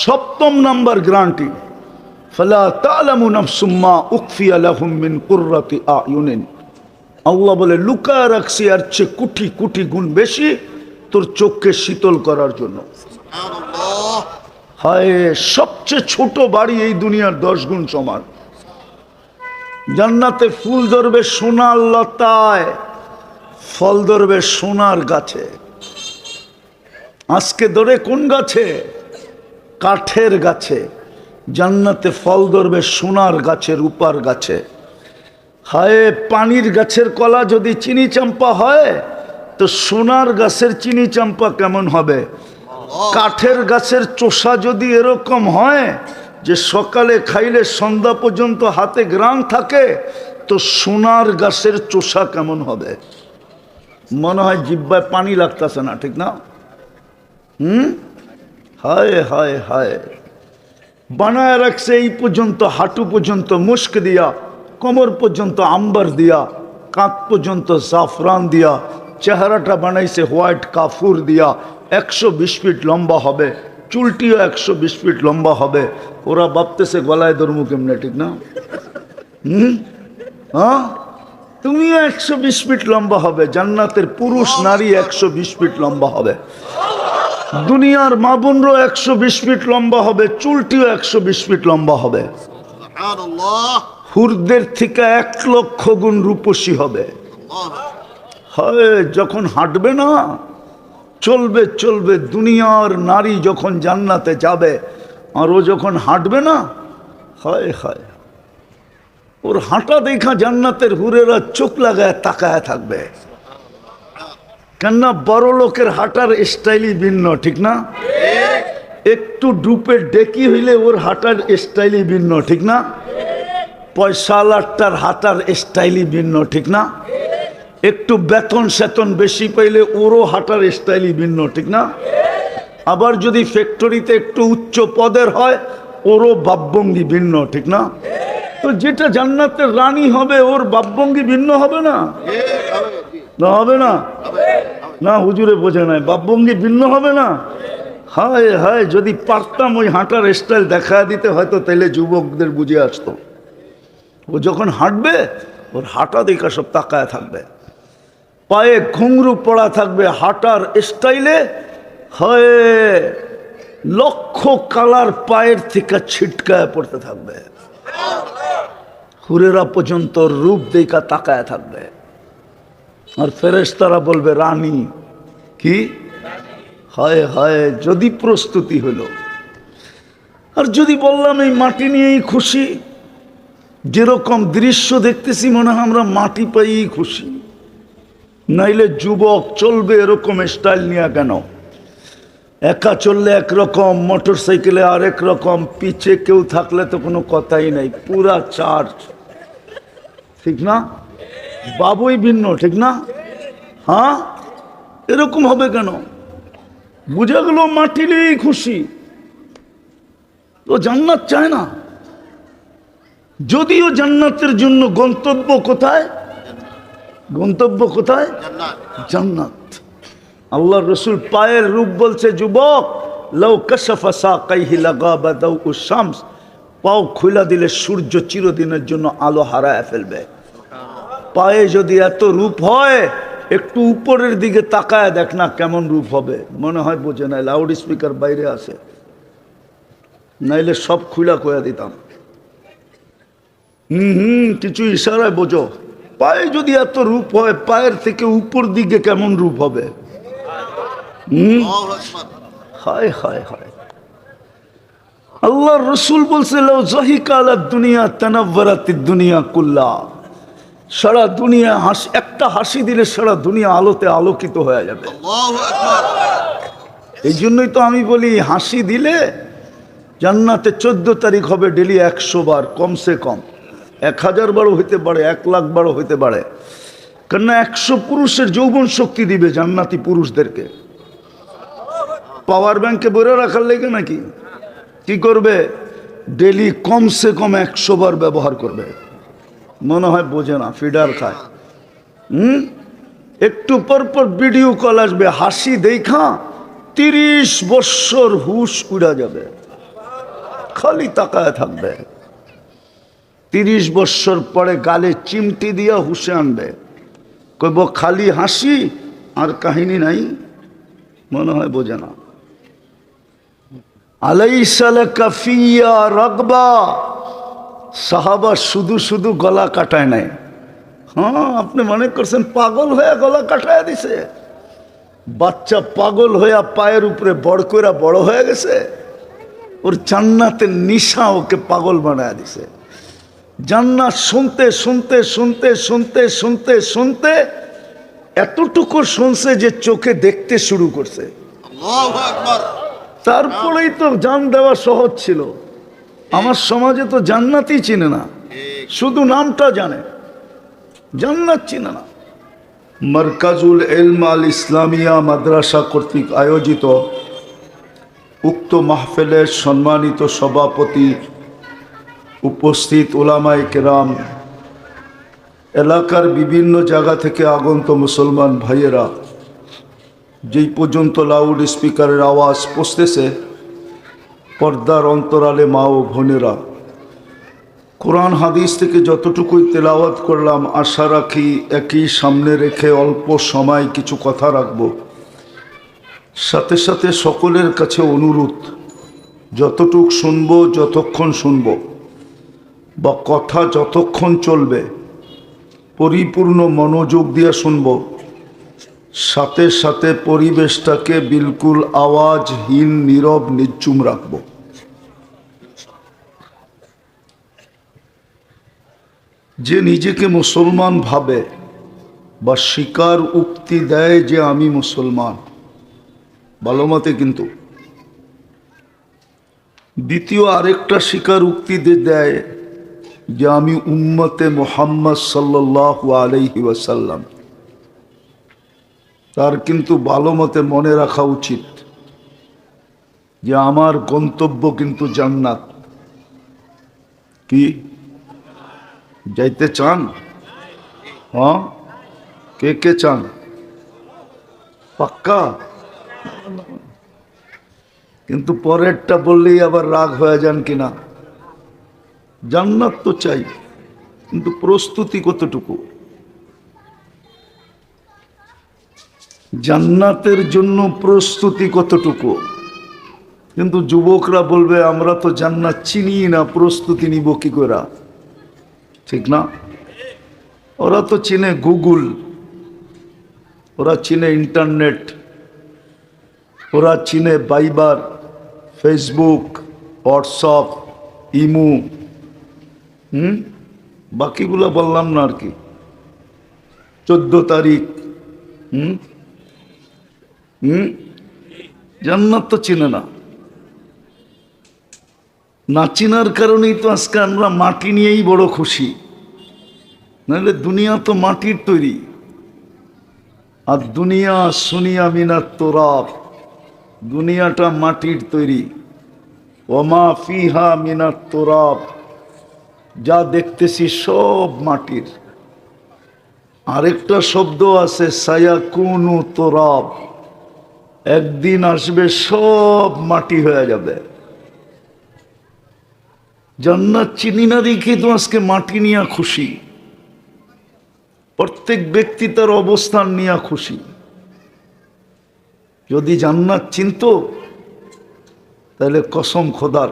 সপ্তম number guarantee, ফালা তা'লামু নাফসুম মা উখফিয়া লাহুম মিন কুররাতি আয়ুনিন। আল্লাহ বলে লুকায় রাখছি আর চেয়ে কোটি কোটি গুণ বেশি তোর চোখকে শীতল করার জন্য। হায়, সবচেয়ে ছোট বাড়ি এই দুনিয়ার 10 গুণ সমান। জান্নাতে ফুল ধরবে সোনার লতায়, ফল ধরবে সোনার গাছে। আজকে ধরে কোন গাছে? কাঠের গাছে। জান্নাতে ফল ধরবে সোনার গাছে, রূপার গাছে। হায়, পানির গাছের কলা যদি চিনি চাম্পা হয় তো সোনার গাছের চিনি চাম্পা কেমন হবে? কাঠের গাছের চোষা যদি এরকম হয় যে সকালে খাইলে সন্ধ্যা পর্যন্ত হাতে গ্রাম থাকে, তো সোনার গাছের চোষা কেমন হবে? মনে হয় জিহ্বায় পানি লাগতেছে না, ঠিক না? হায় হায় হায়, বানায় রাখছে এই পর্যন্ত, হাঁটু পর্যন্ত মুস্ক দিয়া, কোমর পর্যন্ত আম্বার দিয়া, কাঁধ পর্যন্ত জাফরান দিয়া, চেহারাটা বানাইছে হোয়াইট কাফুর দিয়া। 120 ফিট লম্বা হবে, চুলটিও 120 ফিট লম্বা হবে। ওরা ভাবতেছে গলায় ধর্ম কেমনে, ঠিক না? হ্যাঁ, তুমিও 120 ফিট লম্বা হবে। জান্নাতের পুরুষ নারী 120 ফিট লম্বা হবে। দুনিয়ার মা বোনরও 120 ফিট লম্বা হবে, চুলটিও 120 ফিট লম্বা হবে। হুরদের থেকে 1 লক্ষ গুণ রূপসী হবে। হয় যখন হাঁটবে না, চলবে চলবে, দুনিয়ার নারী যখন জান্নাতে যাবে আর ও যখন হাঁটবে না, হয় হয়, ওর হাঁটা দেখা জান্নাতের হুরেরা চোখ লাগায় তাকায় থাকবে। কেননা বড় লোকের হাঁটার স্টাইলই ভিন্ন, ঠিক না? একটু ডুপের ডেকি হইলে ওর হাঁটার স্টাইলই ভিন্ন, ঠিক না? পয়সাওয়ালাটার হাঁটার স্টাইলই ভিন্ন, ঠিক না? একটু বেতন সেতন বেশি পাইলে ওরও হাঁটার স্টাইলই ভিন্ন, ঠিক না? আবার যদি ফ্যাক্টরিতে একটু উচ্চ পদের হয়, ওরও ভাবভঙ্গি ভিন্ন, ঠিক না? তো যেটা জান্নাতের রানী হবে ওর ভাবভঙ্গি ভিন্ন হবে না? না হবে না? না, হুজুরে বোঝে নাই, ভাবভঙ্গি ভিন্ন হবে না? হায় হায়, যদি পারতাম ওই হাঁটার স্টাইল দেখা দিতে হয়তো তাইলে যুবকদের বুঝে আসতো। ও যখন হাঁটবে ওর হাঁটা দেখা সব তাকায় থাকবে, পায়ে ঘুংরু পড়া থাকবে হাঁটার স্টাইলে। হয় লক্ষ কালার পায়ের থেকে ছিটকায় পড়তে থাকবে, হুরেরা পর্যন্ত রূপ দেখা তাকায় থাকবে। আর ফেরেশতারা বলবে রানী কি? হায় হায়, যদি প্রস্তুতি হলো। আর যদি বললাম এই মাটি নিয়েই খুশি, যেরকম দৃশ্য দেখতেছি মনে হয় আমরা মাটি পাইই খুশি। নাইলে যুবক চলবে এরকম স্টাইল নিয়ে কেন? একা চললে একরকম, মোটর সাইকেলে আরেক রকম, পিছে কেউ থাকলে তো কোনো কথাই নাই, পুরা চার্জ, ঠিক না? বাবুই ভিন্ন, ঠিক না? হ্যাঁ, এরকম হবে কেন? বুঝে গেল মাটি নিয়েই খুশি। তো জান্নাত চায় না, যদিও জান্নাতের জন্য গন্তব্য কোথায়? গন্তব্য কোথায়? জান্নাত। আল্লাহর রাসূল পায়ের রূপ বলছে, যুবক লাউ কাশাফা সাকাইহি লাগাবা দাউউশ শামস, পাও খুলে দিলে সূর্য চিরদিনের জন্য আলো হারায় ফেলবে। পায়ে যদি এত রূপ হয়, একটু উপরের দিকে তাকায় দেখ না কেমন রূপ হবে। মনে হয় বোঝে নাই, লাউড স্পিকার বাইরে আছে, নাইলে সব খুলা কয়া দিতাম। কিছু ইশারায় বোঝো। পায়ে যদি এত রূপ হয়, পায়ের থেকে উপর দিকে কেমন রূপ হবে? হায় হায় হায়। আল্লাহর রাসূল বলছে লাউ যাহিকা আলা দুনিয়া তানাওয়ারাতিদ দুনিয়া কুল্লা, সারা দুনিয়া একটা হাসি দিলে সারা দুনিয়া আলোতে আলোকিত হয়ে যাবে। এই জন্যই তো আমি বলি হাসি দিলে জান্নাতে 14 তারিখ হবে ডেলি 100 বার, কমসে কম 1000 বারও হইতে পারে, 1 লাখ বারও হইতে পারে। কেননা 100 পুরুষের যৌবন শক্তি দিবে জান্নাতি পুরুষদেরকে। পাওয়ার ব্যাংকে বইরে রাখার লেগে নাকি? কি করবে? ডেলি কমসে কম 100 বার ব্যবহার করবে। মনে হয় বোঝে না, ফিডার খায়। একটু পর পর ভিডিও কল আসবে, হাসি দেখা 30 বছর হুশ উড়া যাবে। খালি তাকায় থাকবে। 30 বছর পরে গালে চিমটি দিয়া হুশে আনবে, কইব খালি হাসি আর কাহিনী নাই, মনে হয় বোঝে না। আলাইসা লাকা ফিয়া রাগবা, সাহাবা শুধু শুধু গলা কাটায় নাই। হ্যাঁ, আপনি মনে করছেন পাগল হয়ে গলা কাটায় দিছে? বাচ্চা পাগল হইয়া পায়ের উপরে বড় করে বড় হয়ে গেছে। ওর জান্নাতের নিশা ওকে পাগল বানায় দিছে। জান্নাত শুনতে শুনতে শুনতে শুনতে শুনতে শুনতে এতটুকু শুনছে যে চোখে দেখতে শুরু করছে। আল্লাহু আকবার। তারপরেই তো জান দেওয়া সহজ ছিল। আমার সমাজে তো জান্নাতই চিনে না, শুধু নামটা জানে, জান্নাত চিনে না। মারকাজুল ইলম আল ইসলামিয়া মাদ্রাসা কর্তৃক আয়োজিত উক্ত মাহফিলের সম্মানিত সভাপতি, উপস্থিত উলামায়ে কেরাম, এলাকার বিভিন্ন জায়গা থেকে আগত মুসলমান ভাইয়েরা, যেই পর্যন্ত লাউড স্পিকারের আওয়াজ পৌঁছতেছে, পর্দার অন্তরালে মা ও বোনেরা, কোরআন হাদিস থেকে যতটুকুই তেলাওয়াত করলাম, আশা রাখি একই সামনে রেখে অল্প সময় কিছু কথা রাখব। সাথে সাথে সকলের কাছে অনুরোধ, যতটুক শুনবো, যতক্ষণ শুনব বা কথা যতক্ষণ চলবে, পরিপূর্ণ মনোযোগ দিয়ে শুনব। সাথে সাথে পরিবেশটাকে বিলকুল আওয়াজহীন, নীরব, নিঝুম রাখব। যে নিজেকে মুসলমান ভাবে বা স্বীকার উক্তি দেয় যে আমি মুসলমান, ভালো মতে, কিন্তু দ্বিতীয় আরেকটা স্বীকার উক্তি দেয় যে আমি উম্মতে মুহাম্মদ সাল্লাল্লাহু আলাইহি ওয়াসাল্লাম, তার কিন্তু ভালো মতে মনে রাখা উচিত যে আমার গন্তব্য কিন্তু জান্নাত। কি যাইতে চান? হ্যাঁ, কে কে চান? পাক্কা? কিন্তু পরেরটা বললেই আবার রাগ হয়ে যান কিনা। জান্নাত তো চাই, কিন্তু প্রস্তুতি কতটুকু? জান্নাতের জন্য প্রস্তুতি কতটুকু? কিন্তু যুবকরা বলবে আমরা তো জান্নাত চিনি না, প্রস্তুতি নিব কি করে? ঠিক না? ওরা তো চিনে গুগল, ওরা চিনে ইন্টারনেট, ওরা চিনে ভাইবার, ফেসবুক, হোয়াটসঅ্যাপ, ইমো, বাকিগুলো বললাম না আর কি, 14 তারিখ। জান্নাত তো চিনে না। না চিনার কারণেই তো আজকে আমরা মাটি নিয়েই বড় খুশি, নাহলে দুনিয়া তো মাটির তৈরি। আর দুনিয়া সুনিয়া মিনাত তুরাব, দুনিয়াটা মাটির তৈরি। ওমা ফিহা মিনাত তুরাব, যা দেখতেছি সব মাটির। আরেকটা শব্দ আছে সায়াকুনু তুরাব, একদিন আসবে সব মাটি হয়ে যাবে। জান্নাত চিনি না দেখে তো আজকে মাটি নিয়ে খুশি। প্রত্যেক ব্যক্তি তার অবস্থান নিয়ে খুশি। যদি জান্নাত চিনত তাহলে কসম খোদার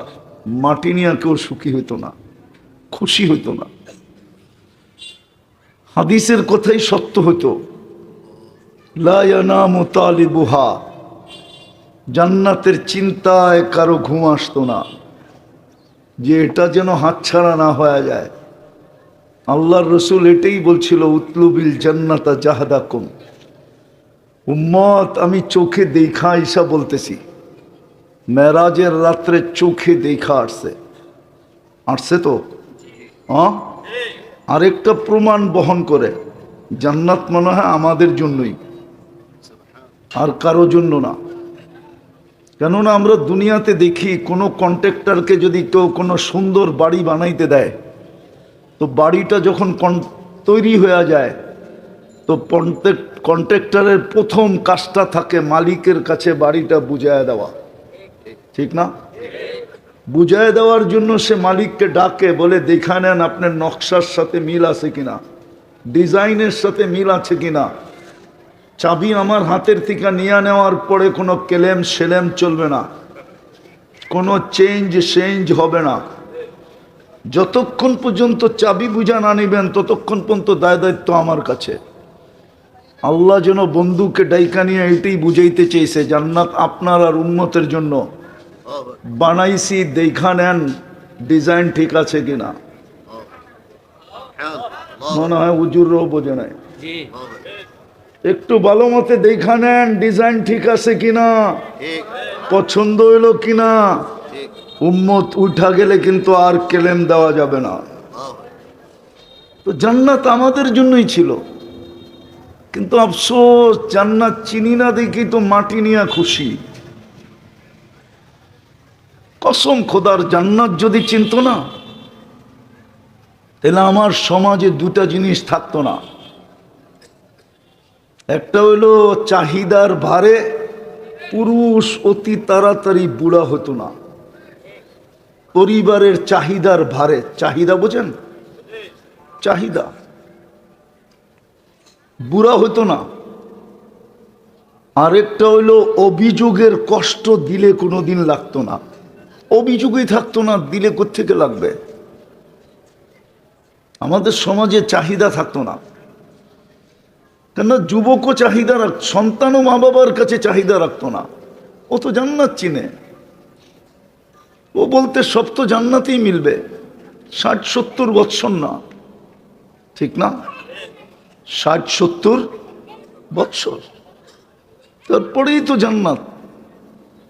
মাটি নিয়ে কেউ সুখী হইতো না, খুশি হইতো না। হাদিসের কথাই সত্য হইতো, লা ইয়ানামু তালিবুহা, জান্নাতের চিন্তায় কারো ঘুম আসতো না, যে এটা যেন হাতছাড়া না হয়ে যায়। আল্লাহর রসুল এটাই বলছিল, উতলুবিল জান্নাতা জাহাদাকুম। উম্মত, আমি চোখে দেখা ঈসা বলতেছি, মেরাজের রাত্রে চোখে দেখা আসছে, আসছে তো। আরেকটা প্রমাণ বহন করে, জান্নাত মনে হয় আমাদের জন্যই, আর কারো জন্য না। কেননা আমরা দুনিয়াতে দেখি কোনো কন্ট্রাক্টরকে যদি কেউ কোনো সুন্দর বাড়ি বানাইতে দেয়, তো বাড়িটা যখন তৈরি হয়ে যায়, তো কন্ট্রাক্টরের প্রথম কাজটা থাকে মালিকের কাছে বাড়িটা বুঝাইয়া দেওয়া, ঠিক না? বুঝায় দেওয়ার জন্য সে মালিককে ডাকে, বলে দেখা নেন আপনার নকশার সাথে মিল আছে কিনা, ডিজাইনের সাথে মিল আছে কিনা। চাবি আমার হাতের থেকে নিয়ে নেওয়ার পরে কোনো কেলেম সেলেম চলবে না, কোনো চেঞ্জ হবে না। যতক্ষণ পর্যন্ত চাবি বুঝা না নিবেন ততক্ষণ পর্যন্ত দায় দায়িত্ব আমার কাছে। আল্লাহ যেন বন্ধুকে ডাইকা নিয়ে এটাই বুঝাইতে চেয়েছে, জান্নাত আপনার আর উম্মতের জন্য বানাইছি, দেখা নেন ডিজাইন ঠিক আছে কিনা। মনে হয় হুজুরও বোঝে নাই, একটু ভালো মতে দেখা নেন ডিজাইন ঠিক আছে কিনা, পছন্দ হইলো কিনা। উম্মত উঠা গেলে কিন্তু আর কেলেম দেওয়া যাবে না। তো জান্নাত আমাদের জন্যই ছিল, কিন্তু আফসোস জান্নাত চিনি না দেখি তো মাটি নিয়ে খুশি। কসম খোদার, জান্নাত যদি চিনত না তাহলে আমার সমাজে দুটা জিনিস থাকতো না। একটা হইলো চাহিদার ভারে পুরুষ অতি তাড়াতাড়ি বুড়া হতো না। পরিবারের চাহিদার ভারে, চাহিদা বোঝেন, চাহিদা, বুড়া হতো না। আরেকটা হইলো অভিযোগের কষ্ট দিলে কোনোদিন লাগতো না। অভিযোগই থাকতো না, দিলে কোত্থেকে লাগবে। আমাদের সমাজে চাহিদা থাকতো না, কেননা যুবকও চাহিদা রাখত, সন্তানও মা বাবার কাছে চাহিদা রাখতো না। ও তো জান্নাত চিনে, ও বলতে সব তো জান্নাতেই মিলবে। 60-70 বৎসর না, ঠিক না? 60-70 বৎসর, তারপরেই তো জান্নাত,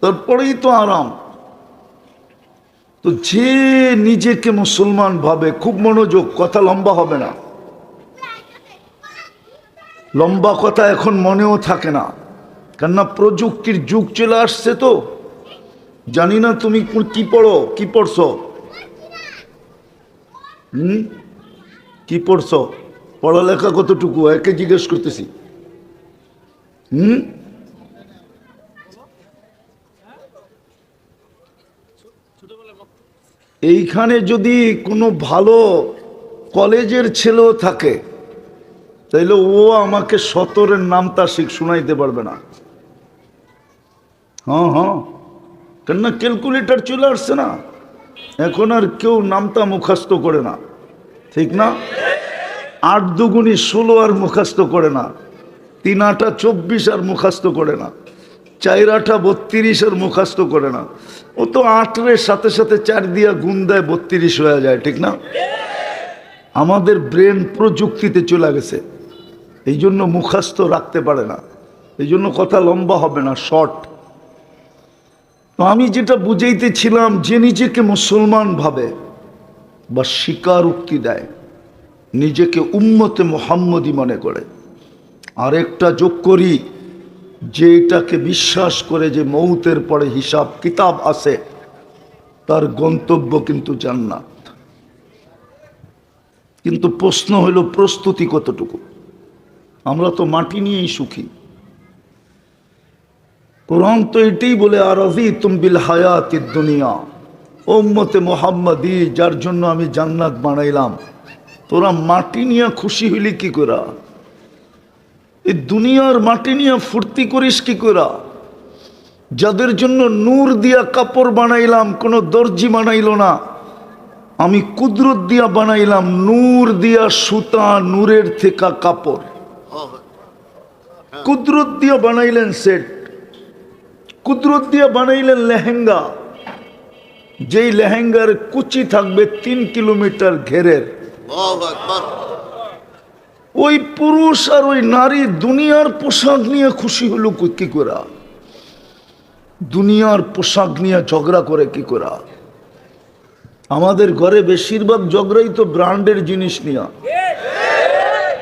তারপরেই তো আরাম। তো যে নিজেকে মুসলমান ভাবে, খুব মনোযোগ, কথা লম্বা হবে না, লম্বা কথা এখন মনেও থাকে না, কেননা প্রযুক্তির যুগ চলে আসছে। তো জানি না তুমি কি পড়ো, কি পড়ছো, কি পড়ছো, পড়ালেখা কতটুকু, একে জিজ্ঞেস করতেছি। এইখানে যদি কোনো ভালো কলেজের ছেলেও থাকে তাইলে ও আমাকে 17-এর নামটা শুনাইতে পারবে না। হ্যাঁ, কেননা ক্যালকুলেটর চলে আসছে না, এখন আর কেউ নামটা মুখস্থ করে না, ঠিক না? 8 দুগুণী 16 আর মুখস্থ করে না, 3 আটা 24 আর মুখস্থ করে না, 4 আটা 32 আর মুখস্থ করে না। ও তো 8-এর সাথে সাথে 4 দিয়া গুণ দেয়, 32 হয়ে যায়, ঠিক না? আমাদের ব্রেন প্রযুক্তিতে চলে গেছে, এই জন্য মুখস্থ রাখতে পারে না, এই জন্য কথা লম্বা হবে না, শর্ট। তো আমি যেটা বুঝাইতেছিলাম, যে নিজেকে মুসলমান ভাবে বা স্বীকারোক্তি দেয়, নিজেকে উম্মতে মুহাম্মদী মনে করে, আরেকটা যোগ করি, যে এটাকে বিশ্বাস করে যে মৌতের পরে হিসাব কিতাব আছে, তার গন্তব্য কিন্তু জান্নাত। কিন্তু প্রশ্ন হলো প্রস্তুতি কতটুকু। আমরা তো মাটি নিয়েই সুখী। কোরআন তো এটাই বলে, আরাযীতুম বিল হায়াতিদ দুনিয়া, উম্মতে মুহাম্মাদি, যার জন্য আমি জান্নাত বানাইলাম, তোরা মাটি নিয়ে খুশি হইলি কি করে? এই দুনিয়ার মাটি নিয়ে ফুর্তি করিস কি করে? যাদের জন্য নূর দিয়া কাপড় বানাইলাম, কোনো দর্জি বানাইল না, আমি কুদরত দিয়া বানাইলাম, নূর দিয়া সুতা, নূরের থেকে কাপড়, কুদরত দিয়া বানাইলেন সেট, কুদরত দিয়া বানাইলেন লেহেঙ্গা, যেই লেহেঙ্গার কুচি থাকবে 3 কিলোমিটার ঘেরের। ওই পুরুষ আর ওই নারী দুনিয়ার পোশাক নিয়ে খুশি হলো কি করে? দুনিয়ার পোশাক নিয়ে ঝগড়া করে কি করে? আমাদের ঘরে বেশিরভাগ ঝগড়াই তো ব্র্যান্ডের জিনিস নিয়ে,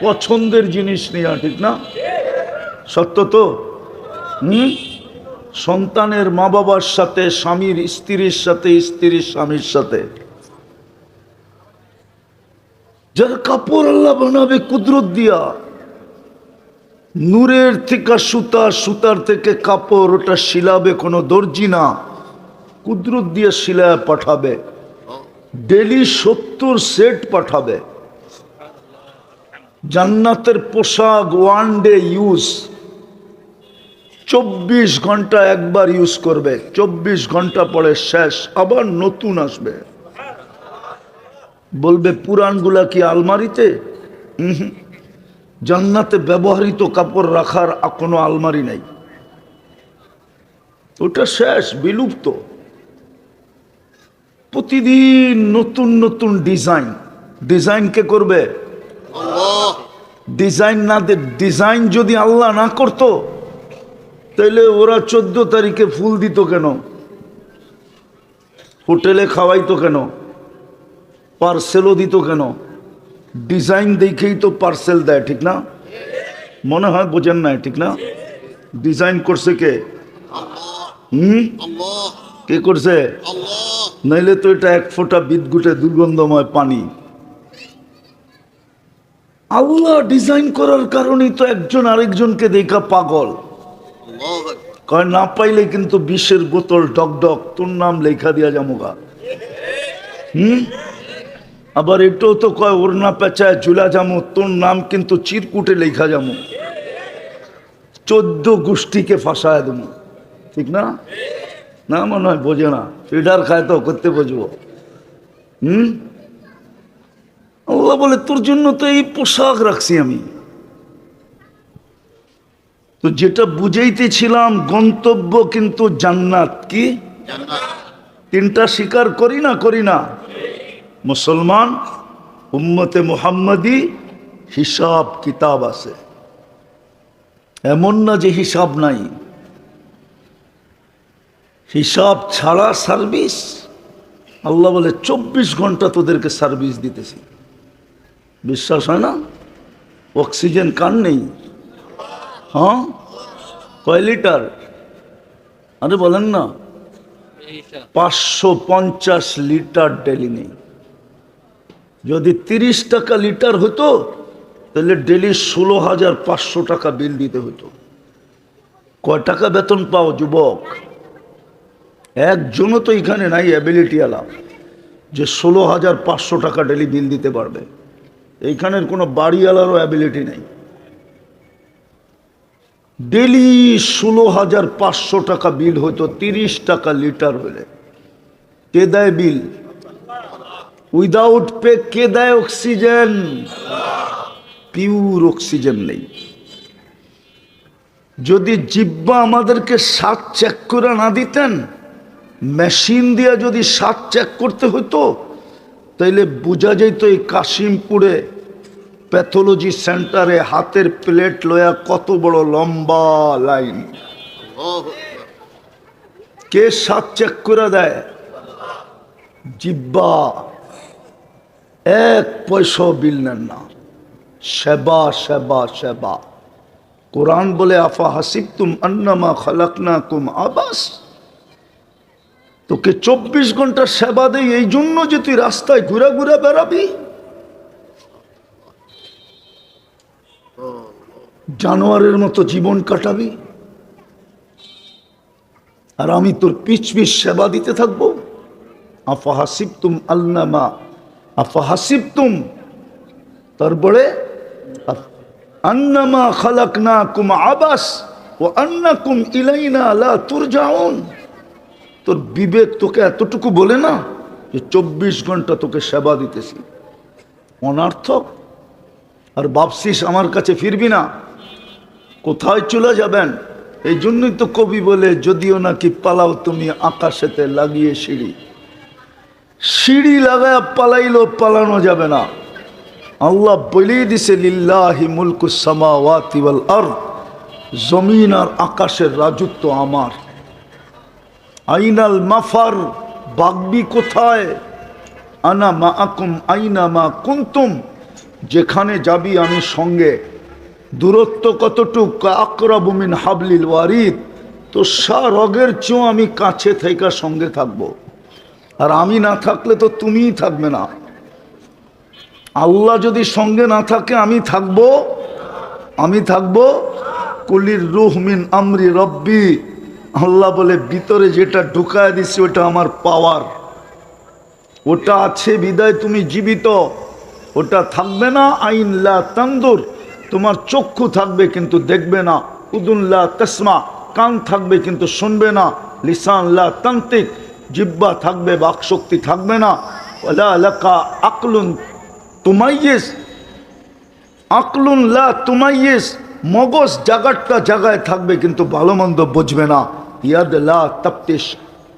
পছন্দের জিনিস নিয়ে, ঠিক না? সত্য তো? সন্তানের মা বাবার সাথে, স্বামীর স্ত্রীর সাথে, স্ত্রীর স্বামীর সাথে। যার কাপড় আল্লাহ বানাবে কুদরত দিয়া, নূরের থেকে সুতা, সুতার থেকে কাপড়, ওটা শিলাবে কোনো দর্জি না, কুদরত দিয়ে শিলায় পাঠাবে, ডেলি 70 সেট পাঠাবে। জান্নাতের পোশাক ওয়ান ডে ইউজ, 24 ঘন্টা একবার ইউজ করবে, 24 ঘন্টা পরে শেষ, আবার নতুন আসবে। বলবে পুরানগুলা কি আলমারিতে? জান্নাতে ব্যবহৃত কাপড় রাখার কোনো আলমারি নাই, ওটা শেষ, বিলুপ্ত। প্রতিদিন নতুন নতুন ডিজাইন। ডিজাইন কে করবে? ডিজাইন না দে, ডিজাইন যদি আল্লাহ না করতো তাহলে ওরা 14 তারিখে ফুল দিত কেন? হোটেলে খাওয়াইতো কেন? পার্সেলও দিত কেন? ডিজাইন দেখেই তো পার্সেল দেয়, ঠিক না? মনে হয় বোঝেন না, ঠিক না? ডিজাইন করছে কে? কে করছে? নাইলে তো এটা এক ফোঁটা বিদ্যুটে দুর্গন্ধময় পানি। আল্লাহ ডিজাইন করার কারণেই তো একজন আরেকজনকে দেখা পাগল। কয় না পাইলে কিন্তু বিষের বোতল ডক তোর নাম লেখা দিয়া যামোগা। আবার এটাও তো কয় ওড়না পেঁচায় ঝুলা যামো, তোর নাম কিন্তু চিরকুটে লেখা যামো, 14 গোষ্ঠীকে ফাঁসায় দেবো, ঠিক না? না মনে হয় বোঝে না, ফিডার খায় তো করতে বুঝবো। আল্লাহ বলে তোর জন্য তো এই পোশাক রাখছি আমি। তো যেটা বুঝাইতেছিলাম, গন্তব্য কিন্তু জান্নাত। কি? তিনটা স্বীকার করি না? করি না? মুসলমান উম্মতে মুহাম্মাদি হিসাব কিতাব আছে, এমন না যে হিসাব নাই। হিসাব ছাড়া সার্ভিস। আল্লাহ বলে 24 ঘন্টা তোদেরকে সার্ভিস দিতেছি। বিশ্বাস হয় না? অক্সিজেন কার নেই? হ্যাঁ, কয় লিটার? আরে বলেন না, 550 লিটার ডেলি নেই। যদি 30 টাকা লিটার হতো তাহলে ডেলি 16,500 টাকা বিল দিতে হতো। কয় টাকা বেতন পাও যুবক? একজনও তো এখানে নাই অ্যাবিলিটি আলা যে 16,500 টাকা ডেলি বিল দিতে পারবে। এইখানের কোনো বাড়িওয়ালারও অ্যাবিলিটি নেই। ডেলি 16,500 টাকা বিল হতো 30 টাকা লিটার হলে। কে দেয় বিল? উইদাউট পে কে দেয় অক্সিজেন? পিওর অক্সিজেন নেই। যদি জিব্বা আমাদেরকে স্বাদ চেক করে না দিতেন, মেশিন দিয়ে যদি স্বাদ চেক করতে হতো, তাইলে বোঝা যেত এই কাশিমপুরে প্যাথোলজি সেন্টারে হাতের প্লেট লয়া কত বড় লম্বা লাইন। কে স্বাদ চেক করে দেয়? জিব্বা। 1 পয়সা বিল নেন না। সেবা সেবা সেবা। কোরআন বলে আফা হাসিবতুম আন্নামা খালাকনাকুম আবাস। তোকে 24 ঘন্টা সেবা দেই এই জন্য যে তুই রাস্তায় ঘুরে ঘুরে বেড়াবি, জানোয়ারের মতো জীবন কাটাবি, আর আমি তোর পিছ পিছ সেবা দিতে থাকবো? আফা হাসিবতুম আন্নামা, আফা হাসিবতুম, তারপরে আন্নামা খালাকনাকুম আবাস ওয়া আন্নাকুম ইলাইনা লা তুরজাউন। তোর বিবেক তোকে এতটুকু বলে না যে 24 ঘন্টা তোকে সেবা দিতেছি? অনার্থক। আর ভাবছিস আমার কাছে ফিরবি না? কোথায় চলে যাবেন? এই জন্যই তো কবি বলে, যদিও নাকি পালাও তুমি আকাশেতে লাগিয়ে সিঁড়ি। সিঁড়ি লাগায় পালাইলেও পালানো যাবে না। আল্লাহ বলেই দিছে লিল্লাহি মুলকুস সামাওয়াতি ওয়াল আরদ, জমিন আর আকাশের রাজত্ব আমার। আইনাল মাফার, বাগবি কোথায়? আনা মাআকুম আইনা মা কুনতুম, যেখানে যাবি আমি সঙ্গে। দূরত্ব কতটুকু? আকরাবু মিন হাবলিল ওয়ারিদ, তো রগের চেয়েও আমি কাছে থেকে সঙ্গে থাকব। আর আমি না থাকলে তো তুমিই থাকবে না। আল্লাহ যদি সঙ্গে না থাকে আমি থাকবো? কুলির রূহ মিন আমরি রব্বি আল্লাহ বলে ভিতরে যেটা ঢুকায় দিছি ওটা আমার পাওয়ার, ওটা আছে বিদায় তুমি জীবিত, ওটা থাকবে না। আইন লা তানদুর, তোমার চক্ষু থাকবে কিন্তু দেখবে না। উদুন লা তাসমা, কান থাকবে কিন্তু শুনবে না। লিসান লা তান্তিক, জিহ্বা থাকবে বাকশক্তি থাকবে না। ওয়ালা লাকা আকলুন তুমাইয়িজ, আকলুন লা তুমাইয়িজ, মগজ জাগারটা জায়গায় থাকবে কিন্তু ভালো মন্দ বুঝবে না। ইয়াদ লা তাফতিশ,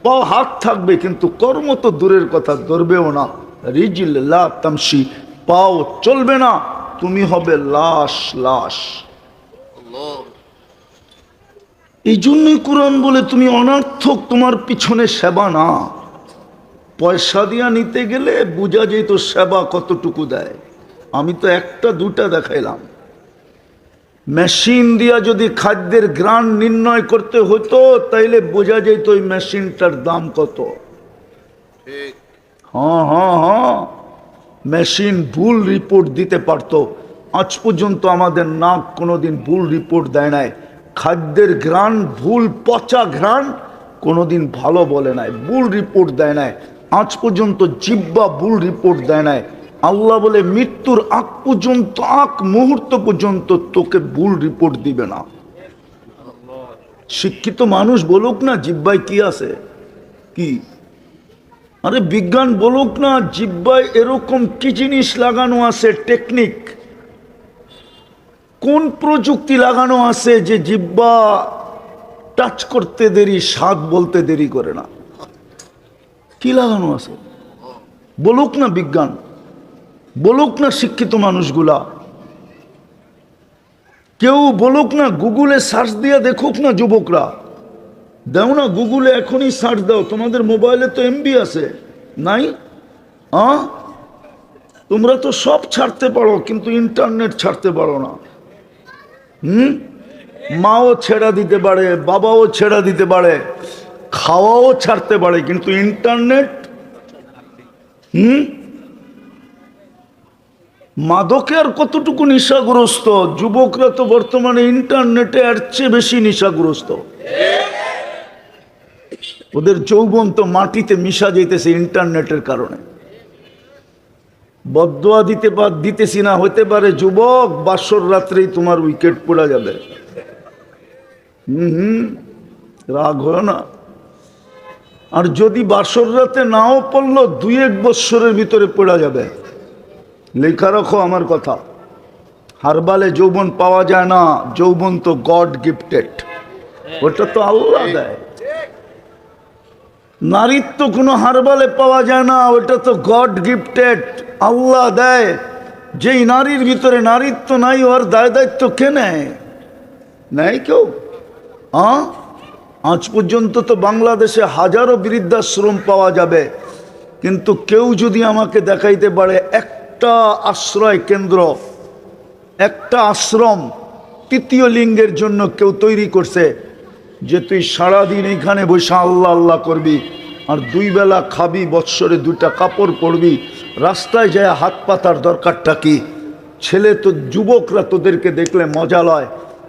পা হাত থাকবে কিন্তু কর্ম তো দূরের কথা ধরবেও না। রিজিল লা তামশি, পাও চলবে না, তুমি হবে লাশ লাশ। এই জন্যই কোরআন বলে তুমি অনর্থক, তোমার পিছনে সেবা না। পয়সা দিয়া নিতে গেলে বোঝা যেত সেবা কতটুকু দেয়। আমি তো একটা দুটা দেখাইলাম। মেশিন দিয়া যদি খাদ্যের গ্রান নির্ণয় করতে হতো তাইলে বোঝা যেত ওই মেশিনটার দাম কত। হ্যাঁ হ্যাঁ হ্যাঁ, মেশিন ভুল রিপোর্ট দিতে পারতো। আজ পর্যন্ত আমাদের নাক কোনোদিন ভুল রিপোর্ট দেয় নাই। খাদ্যের ঘ্রাণ ভুল, পচা ঘ্রাণ কোনোদিন ভালো বলে নাই, ভুল রিপোর্ট দেয় নাই। আজ পর্যন্ত জিহ্বা ভুল রিপোর্ট দেয় নাই। আল্লাহ বলে মৃত্যুর আগ পর্যন্ত, আগ মুহূর্ত পর্যন্ত তোকে ভুল রিপোর্ট দিবে না। শিক্ষিত মানুষ বলুক না জিহ্বায় কি আছে, কি? আরে বিজ্ঞান বলুক না জিহ্বায় এরকম কি জিনিস লাগানো আছে, টেকনিক, কোন প্রযুক্তি লাগানো আছে যে জিহ্বা টাচ করতে দেরি, স্বাদ বলতে দেরি করে না। কি লাগানো আছে বলুক না বিজ্ঞান, বলুক না শিক্ষিত মানুষগুলা, কেউ বলুক না, গুগলে সার্চ দিয়ে দেখুক না যুবকরা। দাও না গুগলে, এখনই সার্চ দাও, তোমাদের মোবাইলে তো এমবি আছে নাই? তোমরা তো সব ছাড়তে পারো কিন্তু ইন্টারনেট ছাড়তে পারো না। মাও ছেড়া দিতে পারে, বাবাও ছেড়া দিতে পারে, খাওয়াও ছাড়তে পারে, কিন্তু ইন্টারনেট। মাদকে আর কতটুকু নেশাগ্রস্ত? যুবকরা তো বর্তমানে ইন্টারনেটে এর চেয়ে বেশি নেশাগ্রস্ত। ওদের যৌবন তো মাটিতে মিশা যেতেছে ইন্টারনেটের কারণে। বদদোয়া দিতেছি না, হতে পারে যুবক বাসর রাত্রেই তোমার উইকেট পড়া যাবে। রাগ হয় না। আর যদি বাসর রাতে নাও পড়লো, 2-1 বৎসরের ভিতরে পড়া যাবে। লেখা রাখো আমার কথা। হারবালে যৌবন পাওয়া যায় না, যৌবন তো গড গিফটেড, ওটা তো আল্লাহ দেয়। নারীত্ব কোনো হারবালে পাওয়া যায় না, ওটা তো গড গিফটেড, আল্লাহ দেয়। যেই নারীর ভিতরে নারীত্ব নাই, ওর দায় দায়িত্ব কে নেয়? নেয় কেউ? আজ পর্যন্ত তো বাংলাদেশে হাজারো বৃদ্ধাশ্রম পাওয়া যাবে, কিন্তু কেউ যদি আমাকে দেখাইতে পারে একটা আশ্রয় কেন্দ্র, একটা আশ্রম তৃতীয় লিঙ্গের জন্য কেউ তৈরি করছে, যে তুই সারাদিন এইখানে বসে আল্লাহ আল্লাহ করবি আর 2 বেলা খাবি, বৎসরে 2টা কাপড় পরবি, রাস্তায় যায় হাত পাতার দরকারটা কি? ছেলে তো যুবকরা তোদেরকে দেখলে মজা লয়,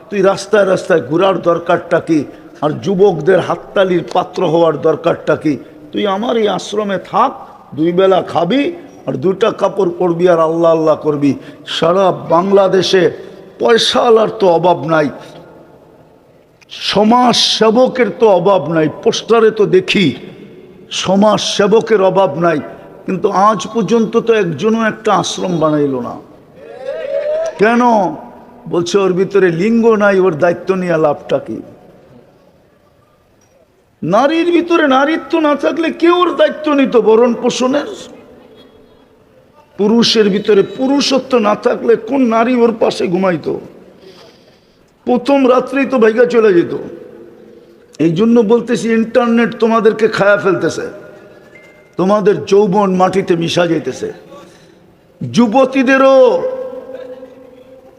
তুই রাস্তায় রাস্তায় ঘোরার দরকারটা কি? আর যুবকদের হাততালির পাত্র হওয়ার দরকারটা কি? তুই আমার এই আশ্রমে থাক, 2 বেলা খাবি আর 2টা কাপড় পরবি আর আল্লাহ আল্লাহ করবি। সারা বাংলাদেশে পয়সাওয়ালার তো অভাব নাই, সমাজ সেবকের তো অভাব নাই। পোস্টারে তো দেখি সমাজ সেবকের অভাব নাই, কিন্তু আজ পর্যন্ত তো একজনও একটা আশ্রম বানাইলো না। কেন? বলছে ওর ভিতরে লিঙ্গ নাই, ওর দায়িত্ব নিয়ে লাভটা কি? নারীর ভিতরে নারীত্ব না থাকলে কেউ ওর দায়িত্ব নিত ভরণ পোষণের। পুরুষের ভিতরে পুরুষত্ব না থাকলে কোন নারী ওর পাশে ঘুমাইতো? প্রথম রাত্রেই তো ভাইগা চলে যেত। এই জন্য বলতেছি ইন্টারনেট তোমাদেরকে খায়া ফেলতেছে, তোমাদের যৌবন মাটিতে মিশা যাইতেছে। যুবতীদেরও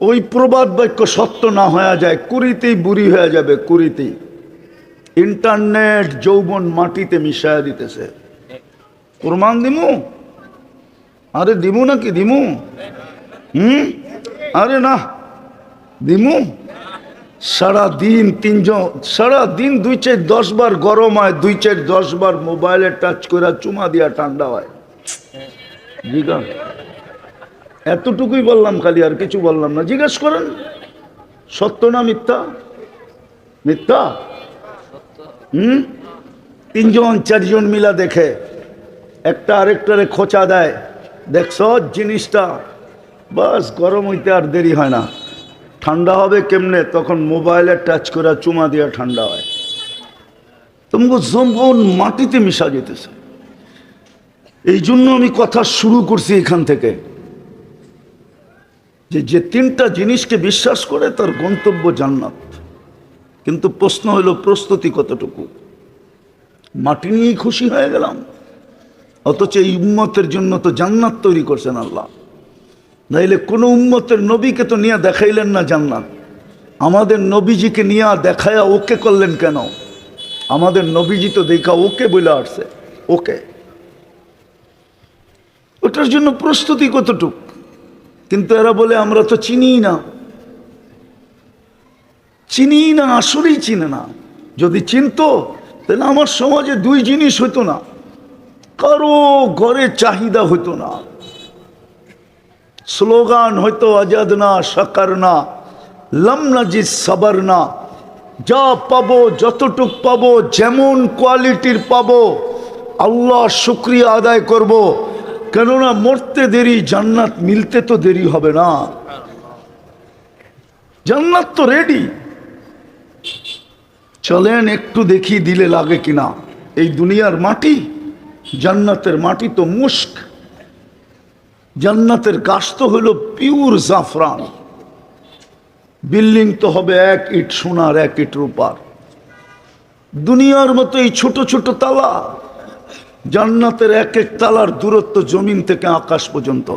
ওই প্রবাদ বাক্য সত্য না হয়ে যায়, কুড়িতেই বুড়ি হয়ে যাবে, কুড়িতেই। ইন্টারনেট যৌবন মাটিতে মিশায়া দিতেছে। প্রমাণ দিমু? আরে দিমু নাকি দিমু? আরে না দিমু। সারাদিন তিনজন, সারাদিন 2-4-10 বার গরম হয়, 2-4-10 বার মোবাইলে টাচ করে চুমা দিয়া ঠান্ডা হয়। জিজ্ঞাস, এতটুকুই বললাম, খালি আর কিছু বললাম না। জিজ্ঞেস করেন সত্য না মিথ্যা? মিথ্যা। তিনজন চারজন মিলা দেখে, একটা আরেকটারে খোঁচা দেয়, দেখছ জিনিসটা, বাস গরম হইতে আর দেরি হয় না। ঠান্ডা হবে কেমনে? তখন মোবাইলে টাচ করে চুমা দিয়া ঠান্ডা হয়। তোমাকে জম্বন মাটিতে মিশা যেতেছে। এই জন্য আমি কথা শুরু করছি এখান থেকে, যে তিনটা জিনিসকে বিশ্বাস করে তার গন্তব্য জান্নাত। কিন্তু প্রশ্ন হলো প্রস্তুতি কতটুকু। মাটি নিয়েই খুশি হয়ে গেলাম, অথচ এই উম্মতের জন্য তো জান্নাত তৈরি করছেন আল্লাহ। নাইলে কোন উম্মতের নবীকে তো নিয়ে দেখাইলেন না জান্নাত। আমাদের নবীজিকে নিয়ে দেখায়া ওকে করলেন কেন? আমাদের নবীজি তো দেখা ওকে বলে আসছে, ওকে। ওটার জন্য প্রস্তুতি কতটুক। কিন্তু এরা বলে আমরা তো চিনি না, চিনি না, আসলেই চিনে না। যদি চিনতো তাহলে আমার সমাজে দুই জিনিস হইতো না, কারো ঘরে চাহিদা হইতো না, স্লোগান হয়তো আজাদ না, সাকার না, লম নাজিস সাবার না। যা পাবো, যতটুক পাবো, যেমন কোয়ালিটির পাবো, আল্লাহ শুকরিয়া আদায় করব। কেননা মরতে দেরি, জান্নাত মিলতে তো দেরি হবে না। জান্নাত তো রেডি। চলেন একটু দেখি দিলে লাগে কিনা। এই দুনিয়ার মাটি, জান্নাতের মাটি তো মুস্ক। জান্নাতের গাছ তো হলো পিওর জাফরান। বিল্ডিং তো হবে 1 ইট সোনার, 1 ইট রূপার। দুনিয়ার মতো এই ছোট ছোট তালা, জান্নাতের এক এক তালার দূরত্ব জমিন থেকে আকাশ পর্যন্ত।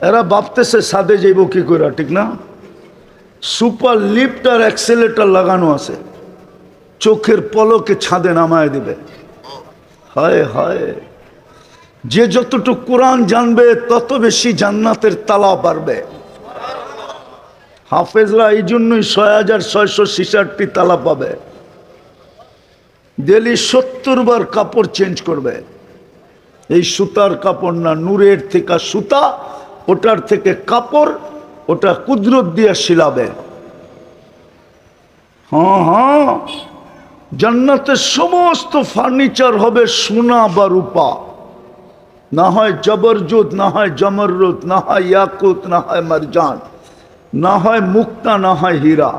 এরা ভাবতেছে ছাদে যাইব কি করে, ঠিক না? সুপার লিফট আর অ্যাক্সেলেটার লাগানো আছে, চোখের পলকে ছাদে নামায় দিবে। হায় হায়, যে যতটুকু কোরআন জানবে তত বেশি জান্নাতের তালা বাড়বে। হাফেজরা এই জন্যই 6666 তালা পাবে। ডেলি 70 বার কাপড় চেঞ্জ করবে। এই সুতার কাপড় না, নূরের থেকে সুতা, ওটার থেকে কাপড়, ওটা কুদরত দিয়ে শিলাবে। হ্যাঁ হ্যাঁ, জান্নাতের সমস্ত ফার্নিচার হবে সোনা বা রূপা, না হয় জবরজুদ, না হয় জমররুদ, না হয় ইয়াকুত, না হয় মারজান, না হয় মুক্তা, না হয় হীরা।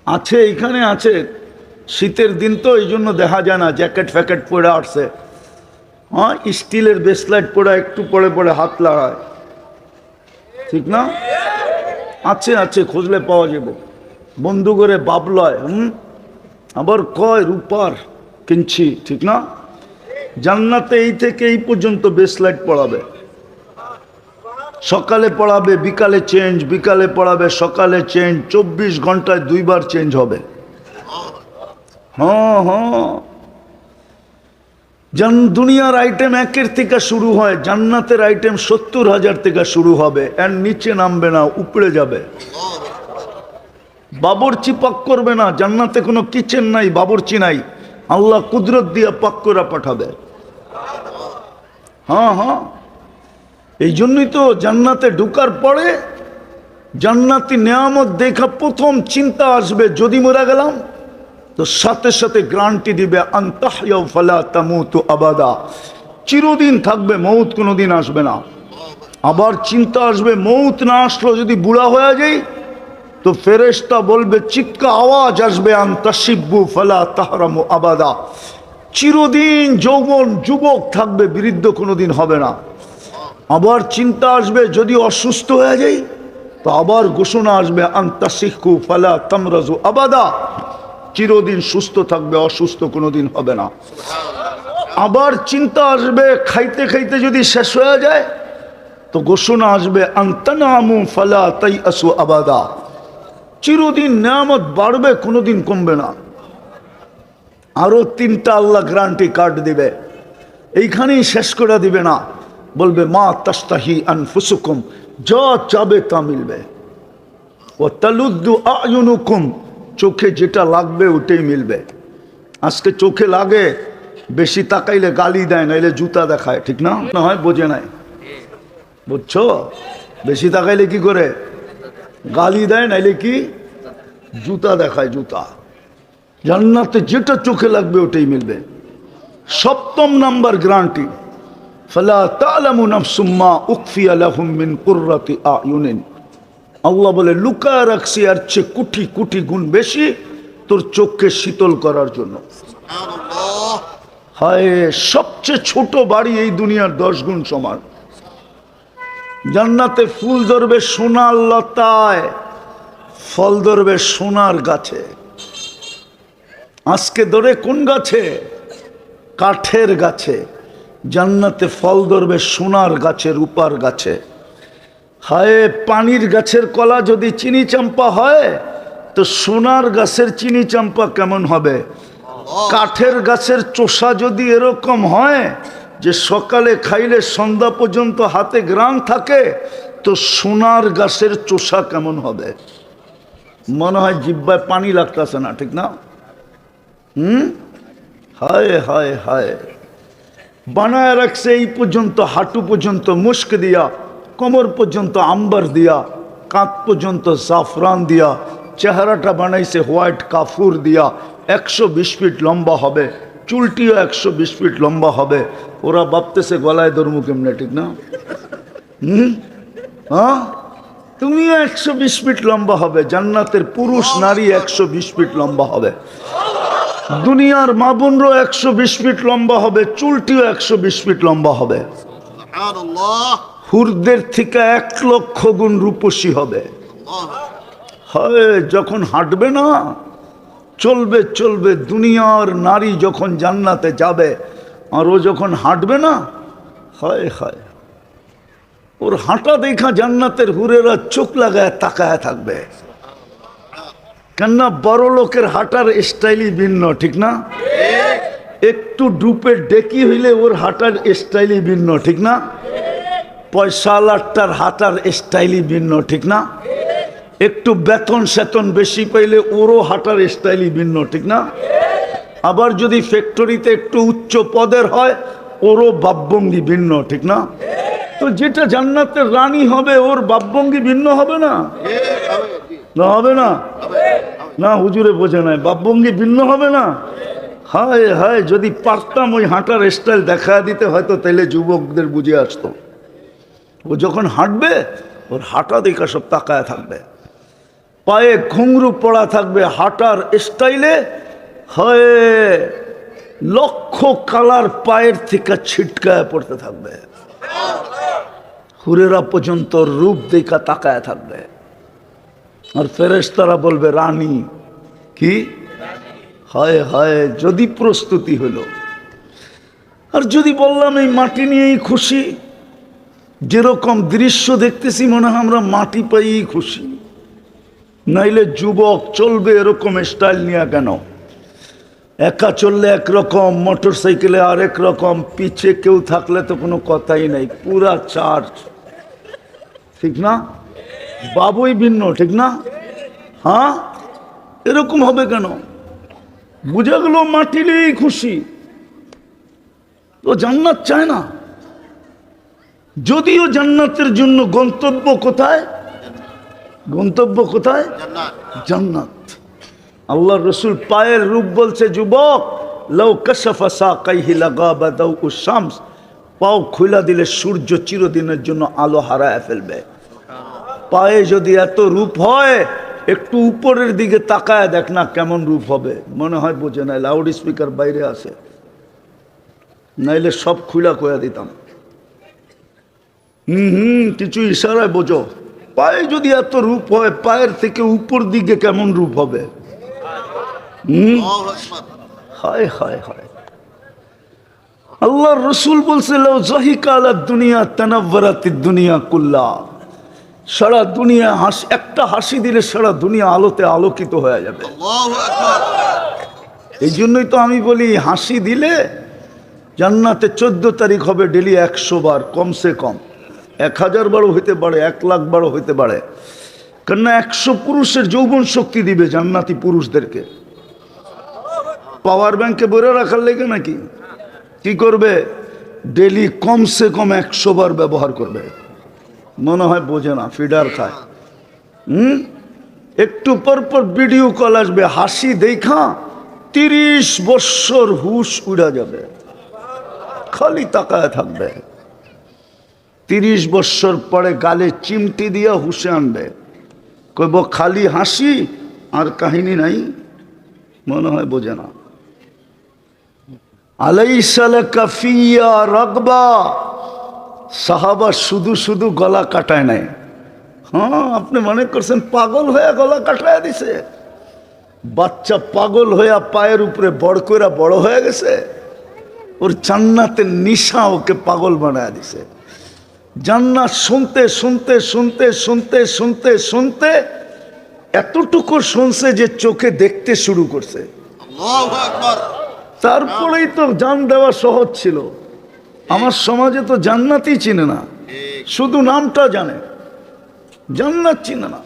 আছে, এখানে আছে। শীতের দিন তো এই জন্য দেখা যায় না, জ্যাকেট ফ্যাকেট পরে আসছে। হ্যাঁ, স্টিলের ব্রেসলেট পরে একটু পরে পরে হাত লাগায়, ঠিক না? আছে আছে, খুঁজলে পাওয়া যাবে। বন্ধু করে বাপ লয়, আবার কয় রূপার কিনছি, ঠিক না? জান্নাতে এই থেকে এই পর্যন্ত ব্রেসলেট পড়াবে। সকালে পড়াবে, বিকালে চেঞ্জ, বিকালে পড়াবে, সকালে চেঞ্জ। 24 ঘন্টায় 2 বার চেঞ্জ হবে। হ্যাঁ হ্যাঁ, দুনিয়ার আইটেম 1 থেকে শুরু হয়, জান্নাতের আইটেম 70,000 থেকে শুরু হবে। এর নিচে নামবে না, উপরে যাবে। বাবরচি পাক করবে না, জান্নাতে কোনো কিচেন নাই, বাবরচি নাই। আল্লাহ কুদরত দিয়ে পাক করে পাঠাবে। হ্যাঁ হ্যাঁ, এই জন্যই তো জান্নাতে ঢুকার পরে জান্নাতি নেয়ামত দেখা প্রথম চিন্তা আসবে, যদি মরে গেলাম তো সাথে সাথে গ্যারান্টি দিবে আনতাহইয়া ফালা তামুতু আবাদা, চিরদিন থাকবে, মৌত কোনোদিন আসবে না। আবার চিন্তা আসবে, মৌত না আসলো যদি বুড়া হয়ে যাই, তো ফেরেশতা বলবে, চিৎকা আওয়াজ আসবে, আনতাশিব্বু ফালা তাহরামু আবাদা, চিরদিন যৌবন যুবক থাকবে, বৃদ্ধ কোনোদিন হবে না। আবার চিন্তা আসবে, যদি অসুস্থ হয়ে যাই, তো আবার ঘোষণা আসবে, আনতাশিখু ফালা তামরাজু আবাদা, চিরদিন সুস্থ থাকবে, অসুস্থ কোনোদিন হবে না। আবার চিন্তা আসবে, খাইতে খাইতে যদি শেষ হয়ে যায়, তো ঘোষণা আসবে, আনতানামু ফালা তাইআসু আবাদা, চিরদিন নেয়ামত বাড়বে, কোনোদিন কমবে না। আরো 3টা আল্লাহ গ্যারান্টি কার্ড দিবে, এইখানেই শেষ করে দিবে না, বলবে মা তাস্তাহি আনফুসুকুম, যা চাবে তা মিলবে। ওয়াতালুদ্দু আয়ুনুকুম, চোখে যেটা লাগবে ওটাই মিলবে। আজকে চোখে লাগে, বেশি তাকাইলে গালি দেয়, নাইলে জুতা দেখায়, ঠিক না? না হয় বোঝে নাই, বুঝছো? বেশি তাকাইলে কি করে? গালি দেয়, নাইলে কি জুতা দেখায়, জুতা। জান্নাতে যেটা চোখে লাগবে ওটাই মিলবে। সপ্তম নাম্বার গ্যারান্টি, ফালা তা'লামু নাফসুম মা উখফিয়া লাহুম মিন কুররাতি আয়ুনিন। আল্লাহ বলে লুকায় রাখছি আর চেয়ে কোটি কোটি গুণ বেশি তোর চোখকে শীতল করার জন্য। হায়, সবচেয়ে ছোট বাড়ি এই দুনিয়ার 10 গুণ সমান। জান্নাতে ফুল ধরবে সোনার লতায়, ফল ধরবে সোনার গাছে। আজকে ধরে কোন গাছে? কাঠের গাছে। জান্নাতে ফল ধরবে সোনার গাছে, রূপার গাছে। হায়, পানির গাছের কলা যদি চিনি চাম্পা হয় তো সোনার গাছের চিনি চাম্পা কেমন হবে? কাঠের গাছের চোষা যদি এরকম হয় যে সকালে খাইলে সন্ধ্যা পর্যন্ত হাতে গ্রাম থাকে, তো সোনার গাছের চোষা কেমন হবে? মনে হয় জিহ্বায় পানি লাগতেছে না, ঠিক না? হায় হায় হায়, বানায় রাখছে এই পর্যন্ত, হাঁটু পর্যন্ত মুস্ক দিয়া, কোমর পর্যন্ত আম্বার দিয়া, কাঁধ পর্যন্ত জাফরান দিয়া, চেহারাটা বানাইছে হোয়াইট কাফুর দিয়া। 120 ফিট লম্বা হবে, চুলটিও 120 ফিট লম্বা হবে। ওরা ভাবতেছে গলায় ধর্ম কেমনে, ঠিক না? হ্যাঁ, তুমিও 120 ফিট লম্বা হবে। জান্নাতের পুরুষ নারী 120 ফিট লম্বা হবে। দুনিয়ার মা বোনরও 120 ফিট লম্বা হবে, চুলটিও 120 ফিট লম্বা হবে। হুরদের থেকে 1 লক্ষ গুণ রূপসী হবে। হয় যখন হাঁটবে না, চলবে চলবে, দুনিয়ার নারী যখন জান্নাতে যাবে আর ও যখন হাঁটবে না, হয় হয়, ওর হাঁটা দেখা জান্নাতের হুরেরা চোখ লাগায় তাকায় থাকবে। কেননা বড় লোকের হাঁটার স্টাইলই ভিন্ন, ঠিক না? একটু ডুপে ডেকি হইলে ওর হাঁটার স্টাইলই ভিন্ন, ঠিক না? পয়সাওয়ালাটার হাঁটার স্টাইলই ভিন্ন, ঠিক না? একটু বেতন সেতন বেশি পাইলে ওরও হাঁটার স্টাইলই ভিন্ন, ঠিক না? আবার যদি ফ্যাক্টরিতে একটু উচ্চ পদের হয়, ওরও ভাবভঙ্গি ভিন্ন, ঠিক না? তো যেটা জান্নাতের রানী হবে, ওর ভাবভঙ্গি ভিন্ন হবে না? না হবে না? না, হুজুরে বোঝে নাই, ভাবভঙ্গি ভিন্ন হবে না? হায় হায়, যদি পারতাম ওই হাঁটার স্টাইল দেখা দিতে, হয়তো তাইলে যুবকদের বুঝে আসতো। ও যখন হাঁটবে, ওর হাঁটা দেখা সব তাকায় থাকবে, পায়ে ঘুংরু পড়া থাকবে, হাঁটার স্টাইলে হয় লক্ষ কালার পায়ের থেকে ছিটকায় পড়তে থাকবে। হুরেরা পর্যন্ত রূপ দেখা তাকায় থাকবে। আর ফেরেশতারা বলবে রানী কি? হায় হায়, যদি প্রস্তুতি হলো। আর যদি বললাম এই মাটি নিয়েই খুশি, যেরকম দৃশ্য দেখতেছি মনে হয় আমরা মাটি পাইই খুশি। নাইলে যুবক চলবে এরকম স্টাইল নিয়ে কেন? একা চললে একরকম, মোটর সাইকেলে আরেক রকম, পিছে কেউ থাকলে তো কোনো কথাই নাই, পুরা চার্জ, ঠিক না? বাবুই ভিন্ন, ঠিক না? হ্যাঁ, এরকম হবে কেন? বুঝে গেল মাটি নিয়েই খুশি। তো জান্নাত চায় না, যদিও জান্নাতের জন্য গন্তব্য কোথায়? গন্তব্য কোথায়? জান্নাত। আল্লাহর রাসূল পায়ের রূপ বলছে, যুবক লাউ কাশাফা সাকাইহি লাগাবা দাউউশ শামস, পাও খুলে দিলে সূর্য চিরদিনের জন্য আলো হারায় ফেলবে। পায়ে যদি এত রূপ হয়, একটু উপরের দিকে তাকায় দেখ না কেমন রূপ হবে। মনে হয় বোঝে নাই, লাউড স্পিকার বাইরে আছে, নাইলে সব খুলা কয়া দিতাম। কিছু ইশারায় বোঝো। পায়ে যদি এত রূপ হয়, পায়ের থেকে উপর দিকে কেমন রূপ হবে? হায় হায় হায়। আল্লাহর রাসূল বলছে লাউ যাহিকা আলা দুনিয়া তানাওয়ারাতিদ দুনিয়া কুল্লা, সারা দুনিয়া একটা হাসি দিলে সারা দুনিয়া আলোতে আলোকিত হয়ে যাবে। এই জন্যই তো আমি বলি, হাসি দিলে জান্নাতে 14 তারিখ হবে ডেলি 100 বার, কমসে কম 1000 বারও হইতে পারে, 1 লাখ বারও হইতে পারে। কেননা 100 পুরুষের যৌবন শক্তি দিবে জান্নাতি পুরুষদেরকে। পাওয়ার ব্যাংকে ভরে রাখার লেগে নাকি? কি করবে? ডেলি কমসে কম 100 বার ব্যবহার করবে। মনে হয় বোঝে না, ফিডার খায়। একটু পর পর ভিডিও কল আসবে, হাসি দেখা 30 বৎসর হুশ উড়া যাবে, খালি তাকায় থাকবে। 30 বৎসর পরে গালে চিমটি দিয়া হুশে আনবে, কইব খালি হাসি আর কাহিনী নাই। মনে হয় বোঝে না। আলাইসা লাকা ফিয়া রাগবা, সাহাবা শুধু শুধু গলা কাটায় নাই। হ্যাঁ, আপনি মনে করছেন পাগল হয়ে গলা কাটায় দিছে? বাচ্চা পাগল হইয়া পায়ের উপরে বড় কইরা বড় হয়ে গেছে। ওর জান্নাতের নিশা ওকে পাগল বানায় দিছে। জান্নাত শুনতে শুনতে শুনতে শুনতে শুনতে শুনতে এতটুকু শুনছে যে চোখে দেখতে শুরু করছে। তারপরেই তো জান দেওয়া সহজ ছিল। আমার সমাজে তো জান্নাতই চিনে না, শুধু নামটা জানে, জান্নাত চিনে না।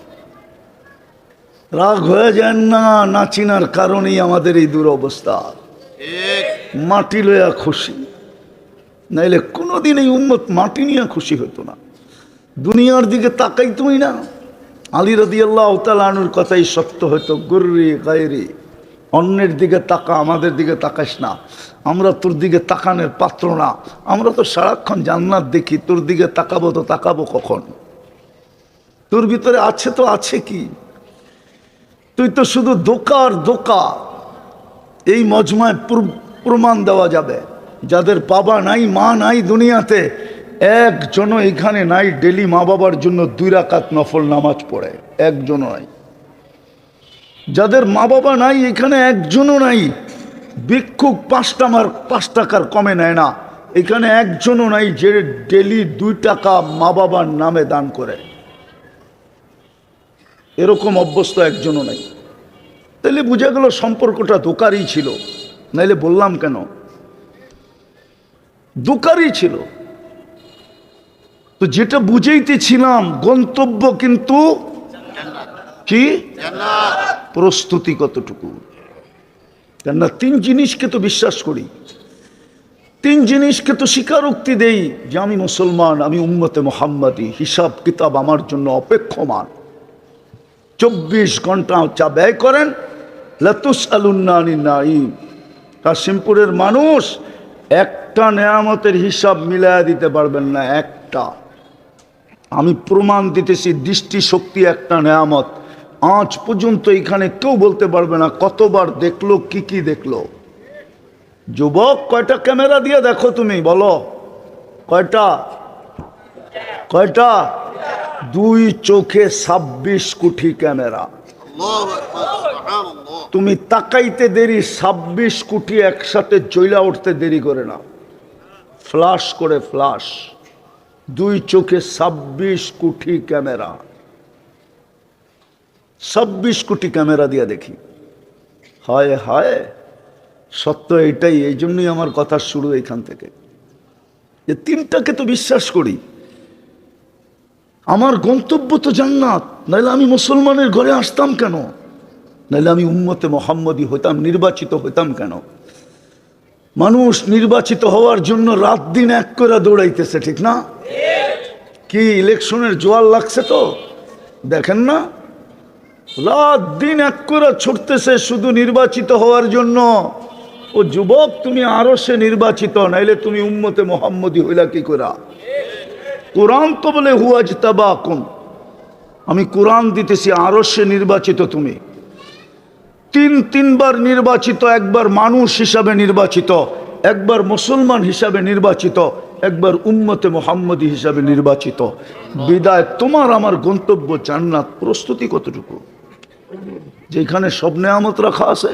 রাগ হয়ে যায় না, না চিনার কারণেই আমাদের এই দুরবস্থা। মাটি লইয়া খুশি, নাইলে কোনোদিন এই উম্মত মাটি নিয়ে খুশি হতো না। দুনিয়ার দিকে তাকাইতই না। আলী রাদিয়াল্লাহু তাআলা আনহুর কথাই সত্য হতো, গুররি গায়রি, অন্যের দিকে তাকা, আমাদের দিকে তাকাস না। আমরা তোর দিকে তাকানোর পাত্র না। আমরা তো সারাক্ষণ জান্নাত দেখি, তোর দিকে তাকাবো তো তাকাবো কখন? তোর ভিতরে আছে তো আছে কি? তুই তো শুধু ধোঁকা আর ধোঁকা। এই মজমায় প্রমাণ দেওয়া যাবে, যাদের বাবা নাই মা নাই দুনিয়াতে, একজনও এখানে নাই ডেলি মা বাবার জন্য 2 রাকাত নফল নামাজ পড়ে, একজনও নাই। যাদের মা বাবা নাই এখানে একজনও নাই ভিক্ষুক 5 টাকার কমে নেয় না, এখানে একজনও নাই যে ডেলি 2 টাকা মা বাবার নামে দান করে। এরকম অভ্যস্ত একজনও নাই। তাহলে বুঝা গেল সম্পর্কটা দোকারই ছিল, নাইলে বললাম কেন? দোকারই ছিল। তো যেটা বুঝাইতেছিলাম, গন্তব্য কিন্তু কি? প্রস্তুতি কতটুকু? কেননা 3 জিনিসকে তো বিশ্বাস করি, 3 জিনিসকে তো স্বীকারোক্তি দেই যে আমি মুসলমান, আমি উম্মতে মুহাম্মাদি, হিসাব কিতাব আমার জন্য অপেক্ষমান। 24 ঘন্টা চা ব্যয় করেন, লাতুসআলুন্না আনিন নাঈম। কাশিমপুরের মানুষ একটা নেয়ামতের হিসাব মিলায়া দিতে পারবেন না, একটা। আমি প্রমাণ দিতেছি, দৃষ্টি শক্তি একটা নেয়ামত। আজ পর্যন্ত এখানে কেউ বলতে পারবে না কতবার দেখলো, কি কি দেখলো। যুবক, কয়টা ক্যামেরা দিয়ে দেখো তুমি, বলো কয়টা? কয়টা? 2 চোখে 26 কোটি ক্যামেরা। তুমি তাকাইতে দেরি, 26 কোটি একসাথে জ্বলা উঠতে দেরি করে না। ফ্লাশ করে ফ্লাশ, 2 চোখে 26 কোটি ক্যামেরা। 26 কোটি ক্যামেরা দিয়ে দেখি। হায় হায়, সত্য এটাই। এই জন্যই আমার কথা শুরু এখান থেকে, যে 3টাকে তো বিশ্বাস করি। আমার গন্তব্য তো জান্নাত, নাইলে আমি মুসলমানের ঘরে আসতাম কেন? নাইলে আমি উম্মতে মুহাম্মদি হইতাম, নির্বাচিত হইতাম কেন? মানুষ নির্বাচিত হওয়ার জন্য রাত দিন এক করে দৌড়াইতেছে, ঠিক না? কি ইলেকশনের জোয়ার লাগছে তো দেখেন না? রাত দিন এক করে ছুটতেছে শুধু নির্বাচিত হওয়ার জন্য। ও যুবক, তুমি আরশে নির্বাচিত, নাইলে তুমি উম্মতে মুহাম্মদি হইলা কি করে? কোরআন তো বলে হুয়াজতাবাকুম, আমি কোরআন দিতেছি, আরশে নির্বাচিত তুমি। 3বার নির্বাচিত, একবার মানুষ হিসাবে নির্বাচিত, একবার মুসলমান হিসাবে নির্বাচিত, একবার উম্মতে মুহাম্মদি হিসাবে নির্বাচিত। বিদায় তোমার আমার গন্তব্য জান্নাত। প্রস্তুতি কতটুকু? যেখানে সব নেয়ামত রাখা আছে।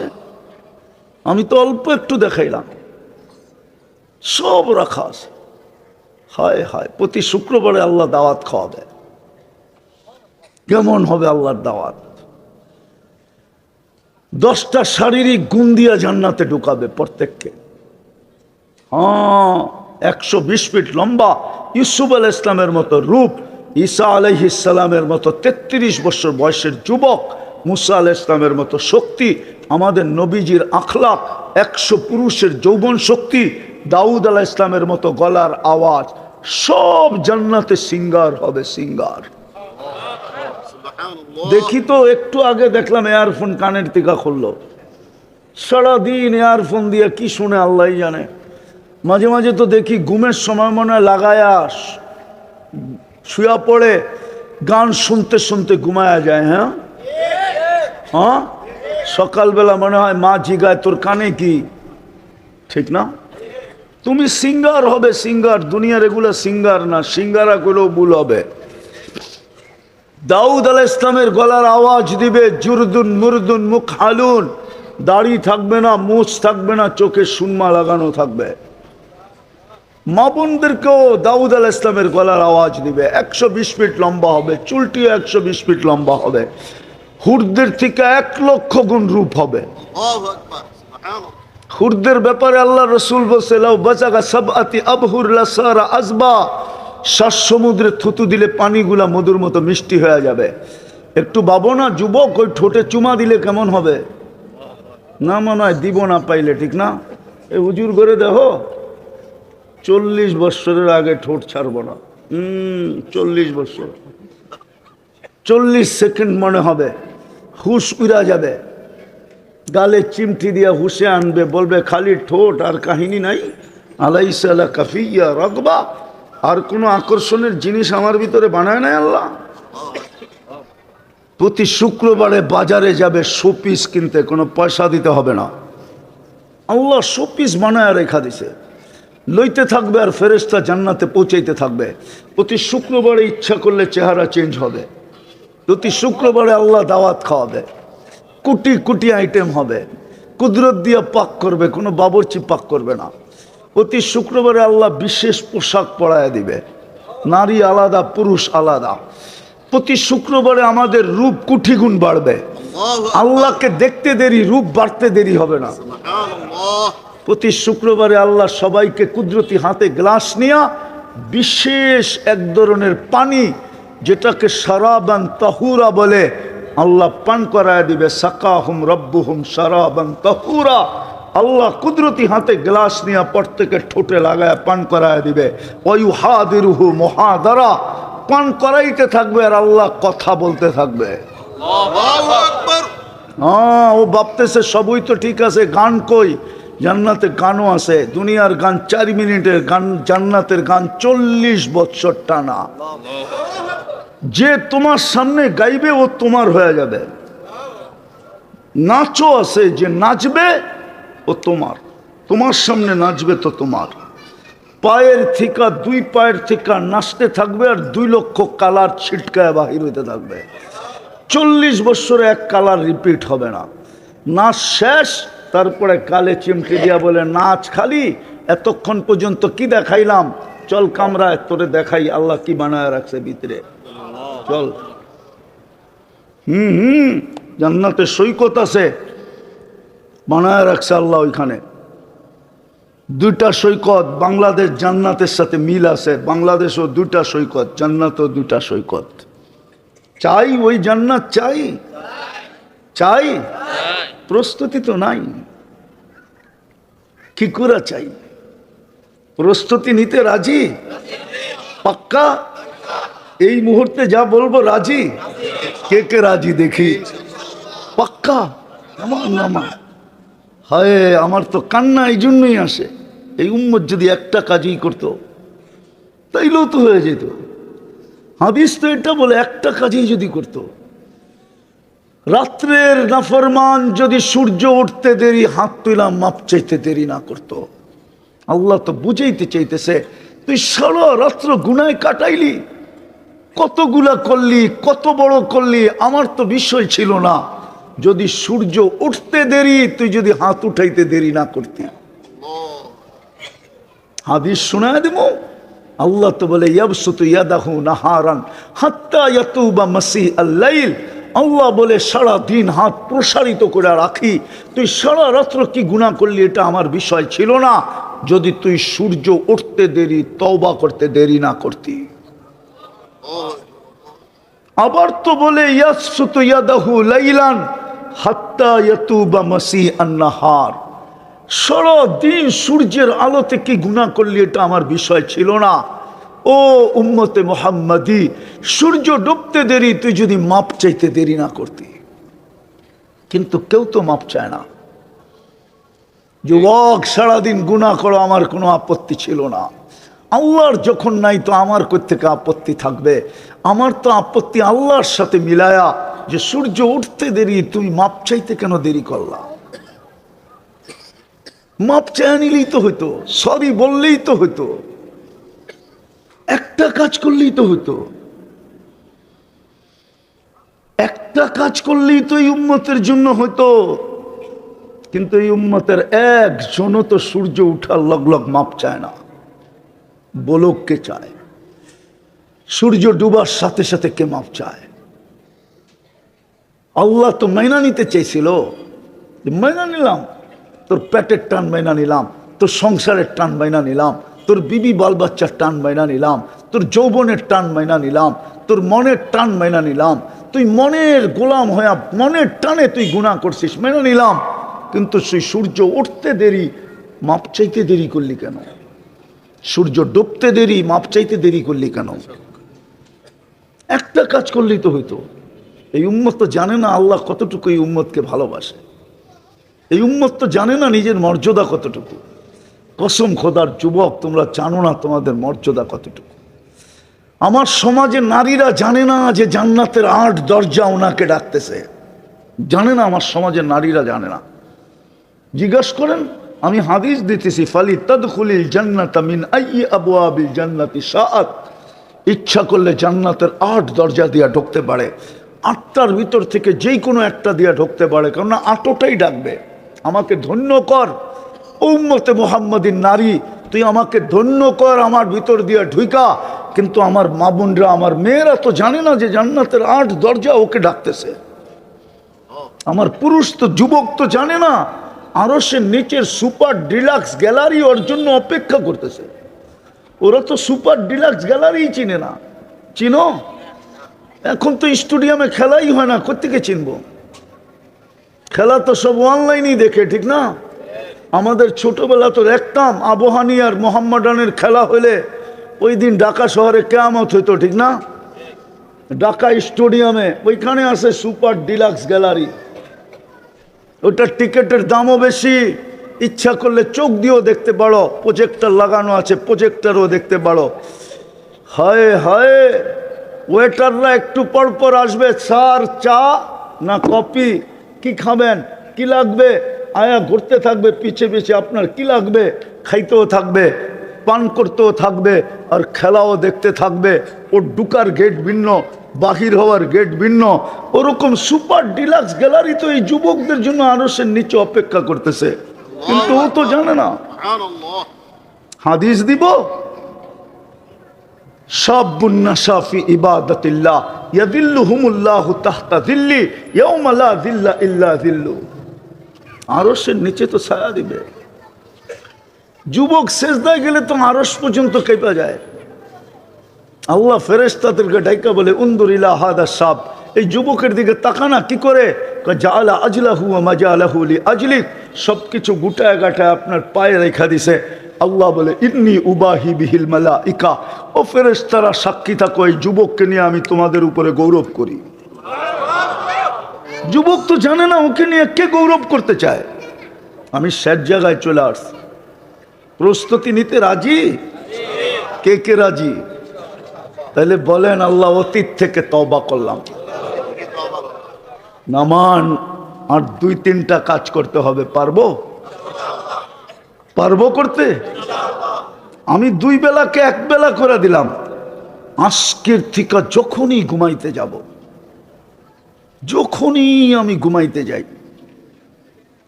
আমি তো অল্প একটু দেখাইলাম, সব রাখা আছে। হায় হায়, প্রতি শুক্রবারে আল্লাহ দাওয়াত খাওয়াবে। কেমন হবে আল্লাহর দাওয়াত? 10টা শারীরিক গুণ দিয়া জান্নাতে ঢুকাবে প্রত্যেককে। হ্যাঁ, 120 ফিট লম্বা, ইউসুফ আলাইহিস সালামের মতো রূপ, ঈসা আলাইহিস সালামের মতো 33 বছর বয়সের যুবক, মুসা আলাইহিস সালামের মতো শক্তি, আমাদের নবীজির আখলাক, 100 পুরুষের যৌবন শক্তি, দাউদ আলাইহিস সালামের মতো গলার আওয়াজ, সব জান্নাতে সিঙ্গার হবে, সিঙ্গার। দেখি তো একটু আগে দেখলাম এয়ারফোন কানের টিকা খুললো, সারাদিন এয়ারফোন দিয়ে কি শুনে আল্লাহ জানে। মাঝে মাঝে তো দেখি ঘুমের সময় মনে হয় লাগায়া শুয়া পড়ে গান শুনতে শুনতে ঘুমায়া যায়। হ্যাঁ হ্যাঁ, সকালবেলা মনে হয় মা জিগায় তোর কানে কি, ঠিক না? তুমি সিঙ্গার হবে, সিঙ্গার। দুনিয়ার এগুলো সিঙ্গার না, সিঙ্গারা গুলো ভুল হবে। দাউদ আলাইহিস সালামের গলার আওয়াজ দিবে জুরদুন মুরদুন মুখ হালুন, দাড়ি থাকবে না, মুছ থাকবে না, চোখে সুরমা লাগানো থাকবে। মা বোনদেরকেও দাউদ আলাইহিস সালামের গলার আওয়াজ দিবে, 120 ফিট লম্বা হবে, চুলটিও 120 ফিট লম্বা হবে, হুরদের থেকে 1 লক্ষ গুণ রূপ হবে। হুরদের ব্যাপারে আল্লাহ রসুল বলছে লাউ বাজাগা সাবআতি আবহুর লাসারা আজবা, 7 সমুদ্রে থুতু দিলে পানিগুলা মধুর মতো মিষ্টি হয়ে যাবে। একটু ভাবো না যুবক, ওই ঠোঁটে চুমা দিলে কেমন হবে? না মনে হয় দিব না পাইলে, ঠিক না? এই হুজুর করে দেখো 40 বছরের আগে ঠোঁট ছাড়বো না। 40 বছর, 40 সেকেন্ড মনে হবে হুশ উড়া যাবে, গালে চিমটি দিয়া হুশে আনবে, বলবে খালি ঠোঁট আর কাহিনী নাই। আলাইসা লা কাফিয়া রাগবা, আর কোনো আকর্ষণের জিনিস আমার ভিতরে বানায় নাই আল্লাহ। প্রতি শুক্রবারে বাজারে যাবে শোপিস কিনতে, কোনো পয়সা দিতে হবে না। আল্লাহ শোপিস বানায় রেখা দিছে, লইতে থাকবে আর ফেরেশতা জান্নাতে পৌঁছাইতে থাকবে। প্রতি শুক্রবারে ইচ্ছা করলে চেহারা চেঞ্জ হবে, প্রতি শুক্রবারে আল্লাহ দাওয়াত খাওয়াবে, কোটি কোটি আইটেম হবে, কুদরত দিয়ে পাক করবে, কোনো বাবরচি পাক করবে না। প্রতি শুক্রবারে আল্লাহ বিশেষ পোশাক পরায় দিবে, নারী আলাদা পুরুষ আলাদা। প্রতি শুক্রবারে আমাদের রূপ কোটি গুণ বাড়বে, আল্লাহকে দেখতে দেরি, রূপ বাড়তে দেরি হবে না। প্রতি শুক্রবারে আল্লাহ সবাইকে কুদরতি হাতে গ্লাস নিয়া বিশেষ এক ধরনের পানি, যেটাকে শারাবান তাহুরা বলে, আল্লাহ পান করায় দিবে। সাকাহুম রব্বুহুম শারাবান তাহুরা, আল্লাহ কুদরতি হাতে গ্লাস নিয়ে প্রত্যেকের ঠোঁটে লাগায় পান করায় দিবে। ওয়ায়ুহাদিরুহু মুহাদারা, পান করাইতে থাকবে আর আল্লাহ কথা বলতে থাকবে। আল্লাহু আকবার। হ্যাঁ, ও ভাবতেছে সবই তো ঠিক আছে, গান কই? জান্নাতে গানও আছে। দুনিয়ার গান 4 মিনিটের গান, জান্নাতের গান 40 বছর টানা। যে তোমার সামনে গাইবে ও তোমার হয়ে যাবে। নাচও আছে, যে নাচবে ও তোমার, তোমার সামনে নাচবে তো তোমার। পায়ের থেকে 2 পায়ের থেকে নাচতে থাকবে আর 2 লক্ষ কালার ছিটকায় বাহির হইতে থাকবে। 40 বছরে এক কালার রিপিট হবে না। নাচ শেষ, তারপরে কালে চিমটি দিয়া বলে নাচ খালি, এতক্ষণ পর্যন্ত কি দেখাইলাম, চল কামরায় তোরে দেখাই আল্লাহ কি বানায় রাখছে ভিতরে, চল। জান্নাতে সৈকত আছে, বানায় রাখছে আল্লাহ ওইখানে। 2টা সৈকত, বাংলাদেশ জান্নাতের সাথে মিল আছে। বাংলাদেশও 2টা সৈকত, জান্নাতও 2টা সৈকত। চাই ওই জান্নাত, চাই চাই, প্রস্তুতি তো নাই। কি করে চাই? প্রস্তুতি নিতে রাজি? পাক্কা? এই মুহূর্তে যা বলবো রাজি? কে কে রাজি দেখি? পাক্কা? আমার নামা হায়, আমার তো কান্না এই জন্যই আসে। এই উম্মত যদি একটা কাজই করতো তাইলেও তো হয়ে যেত। হাদিস তো এটা বলে, একটা কাজই যদি করতো। রাত্রের নাফরমান যদি সূর্য উঠতে দেরি হাত তুইলাম মাপ চাইতে দেরি না করতো। আল্লাহ তো বুঝাইতে চাইতেছে, তুই সারা রাত্র গুনায় কাটাইলি, কতগুলা করলি, কত বড় করলি, আমার তো বিষয় ছিল না। যদি সূর্য উঠতে দেরি, তুই যদি হাত উঠাইতে দেরি না করতি। হাদিস শোনায় দেব। আল্লাহ তো বলে ইয়াবসুতু ইয়াদাহু নাহারান হাত্তা ইয়াতুবা মাসি আল-লাইল, আল্লাহ বলে সারা দিন হাত প্রসারিত করে রাখি। তুই সারা রাত্র কি গুনাহ করলি এটা আমার বিষয় ছিল না, যদি তুই সূর্য উঠতে দেরি তওবা করতে দেরি না করতি। আবার তো বলে ইয়াসুতু ইয়াদাহু লাইলান হাত্তা ইয়াতুবা মাসিআন নাহার। সারাদিন সূর্যের আলোতে কি গুনাহ করলি এটা আমার বিষয় ছিল না। ও উম্মতে মুহাম্মাদি, সূর্য ডুবতে দেরি, তুই যদি মাপ চাইতে দেরি না করতি। কিন্তু কেউ তো মাপ চায় না। যুবক, সারাদিন গুনাহ করো, আমার কোনো আপত্তি ছিল না। আল্লাহর যখন নাই তো আমার কোত্থেকে আপত্তি থাকবে? আমার তো আপত্তি আল্লাহর সাথে মিলায়া, যে সূর্য উঠতে দেরি, তুমি মাপ চাইতে কেন দেরি করলা? মাপ চায় নিলেই তো হইতো, সরি বললেই তো হইতো, একটা কাজ করলেই তো হইতো, একটা কাজ করলেই তো এই উম্মতের জন্য হইতো। কিন্তু এই উম্মতের একজনও তো সূর্য উঠার লগ লগ মাপ চায় না। বলো কে চায়? সূর্য ডুবার সাথে সাথে কে মাপ চায়? আল্লাহ তো মাইনা নিতে চাইছিল, মাইনা নিলাম, তোর পেটের টান মাইনা নিলাম, তোর সংসারের টান মাইনা নিলাম, তোর বিবি বাল বাচ্চার টান মাইনা নিলাম, তোর যৌবনের টান মাইনা নিলাম, তোর মনের টান মাইনা নিলাম। তুই মনের গোলাম হয়ে মনের টানে তুই গুনাহ করছিস, মাইনা নিলাম। কিন্তু সেই সূর্য উঠতে দেরি, মাপ চাইতে দেরি করলি কেন? সূর্য ডুবতে দেরি, মাপ চাইতে দেরি করলি কেন? একটা কাজ করলেই তো হইতো। এই উম্মত তো জানে না আল্লাহ কতটুকু এই উম্মতকে ভালোবাসে। এই উম্মত তো জানে না নিজের মর্যাদা কতটুকু। কসম খোদার যুবক, তোমরা জানো না তোমাদের মর্যাদা কতটুকু। আমার সমাজে নারীরা জানে না যে জান্নাতের 8 দরজা ওনাকে ডাকতেছে, জানে না। আমার সমাজের নারীরা জানে না। জিজ্ঞাসা করেন, আমি হাদিস দিতেছি, ফালি তাদখুলিল জান্নাতা মিন আইয়ি আবওয়াবিল জান্নাতি শাআত। ইচ্ছা করলে জান্নাতের 8 দরজা দিয়ে ঢুকতে পারে, 8টার ভিতর থেকে যেই কোনো একটা দিয়ে ঢুকতে পারে, কেননা 8টাই ডাকবে। আমাকে ধন্য কর উম্মতে মুহাম্মাদিন নারী, তুই আমাকে ধন্য কর আমার ভিতর দিয়ে ঢুকা। কিন্তু আমার মা বোনরা, আমার মেয়েরা তো জানে না যে জান্নাতের 8 দরজা ওকে ডাকতেছে। আমার পুরুষ তো, যুবক তো জানে না আরশের নিচের সুপার ডিলাক্স গ্যালারি ওর জন্য অপেক্ষা করতেছে। ওরা তো সুপার ডিলাক্স গ্যালারি চিনে না। চিনো? এখন তো স্টেডিয়ামে খেলাই হয় না, কোত্থেকে চিনবো? খেলা তো সব অনলাইনেই দেখে, ঠিক না? আমাদের ছোটবেলা তো দেখতাম আবহানি আর মোহাম্মডানের খেলা হলে ওই দিন ঢাকা শহরে কিয়ামত হইতো, ঠিক না? ঢাকা স্টেডিয়ামে ওইখানে আছে সুপার ডিলাক্স গ্যালারি। ওটার টিকিটের দামও বেশি, ইচ্ছা করলে চোখ দিয়েও দেখতে পারো, প্রজেক্টর লাগানো আছে, প্রজেক্টরও দেখতে পারো। হায় হায়, ওয়েটাররা একটু পর পর আসবে, স্যার চা না কফি, কি খাবেন, কি লাগবে, আয়া ঘুরতে থাকবে পিছে পিছে, আপনার কি লাগবে, খাইতেও থাকবে, পান করতেও থাকবে, আর খেলাও দেখতে থাকবে। ওর ঢুকার গেট ভিন্ন, বাহির হওয়ার গেট ভিন্ন। ওরকম সুপার ডিলাক্স গ্যালারি তো এই যুবকদের জন্য আরশের নিচে অপেক্ষা করতেছে, কিন্তু ও তো জানে না। হাদিস দিব, শাবুন নাশা ফি ইবাদাতিল্লাহ ইয়াযিল্লুহুমুল্লাহু তাহতা যিল্লি ইয়াওমা লা যিল্লা ইল্লা যিল্লু। আরশের নিচে তো ছায়া দিবে। যুবক সেজদায় গেলে তো আরশ পর্যন্ত কেঁপে যায়। আল্লাহ ফেরেশতাদেরকে ডাইকা বলে, উনদুর ইলা হাদা শাব, এই যুবকের দিকে তাকানা। কি করে? জাআলা আজলাহু ওয়া মাজালাহু লিআজলিক, সবকিছু গুটায় গাটায় আপনার পায়ে রেখা দিছে। আল্লাহ বলে, ইন্নী উবাহি বিহিল মালাইকা, ও ফেরেশতারা সাক্ষী থাকো, এই যুবককে নিয়ে আমি তোমাদের উপরে গৌরব করি। যুবক তো জানে না ওকে নিয়ে কে গৌরব করতে চায়। আমি শেষ জায়গায় চলে আসছি। প্রস্তুতি নিতে রাজি? কে কে রাজি? তাহলে বলেন, আল্লাহ অতীত থেকে তওবা করলাম। নামান আর 2-3টা কাজ করতে হবে। পারবো? পারবো করতে? আমি 2 বেলাকে 1 বেলা করে দিলাম। আজকের থেকে যখনই ঘুমাইতে যাব, যখনই আমি ঘুমাইতে যাই,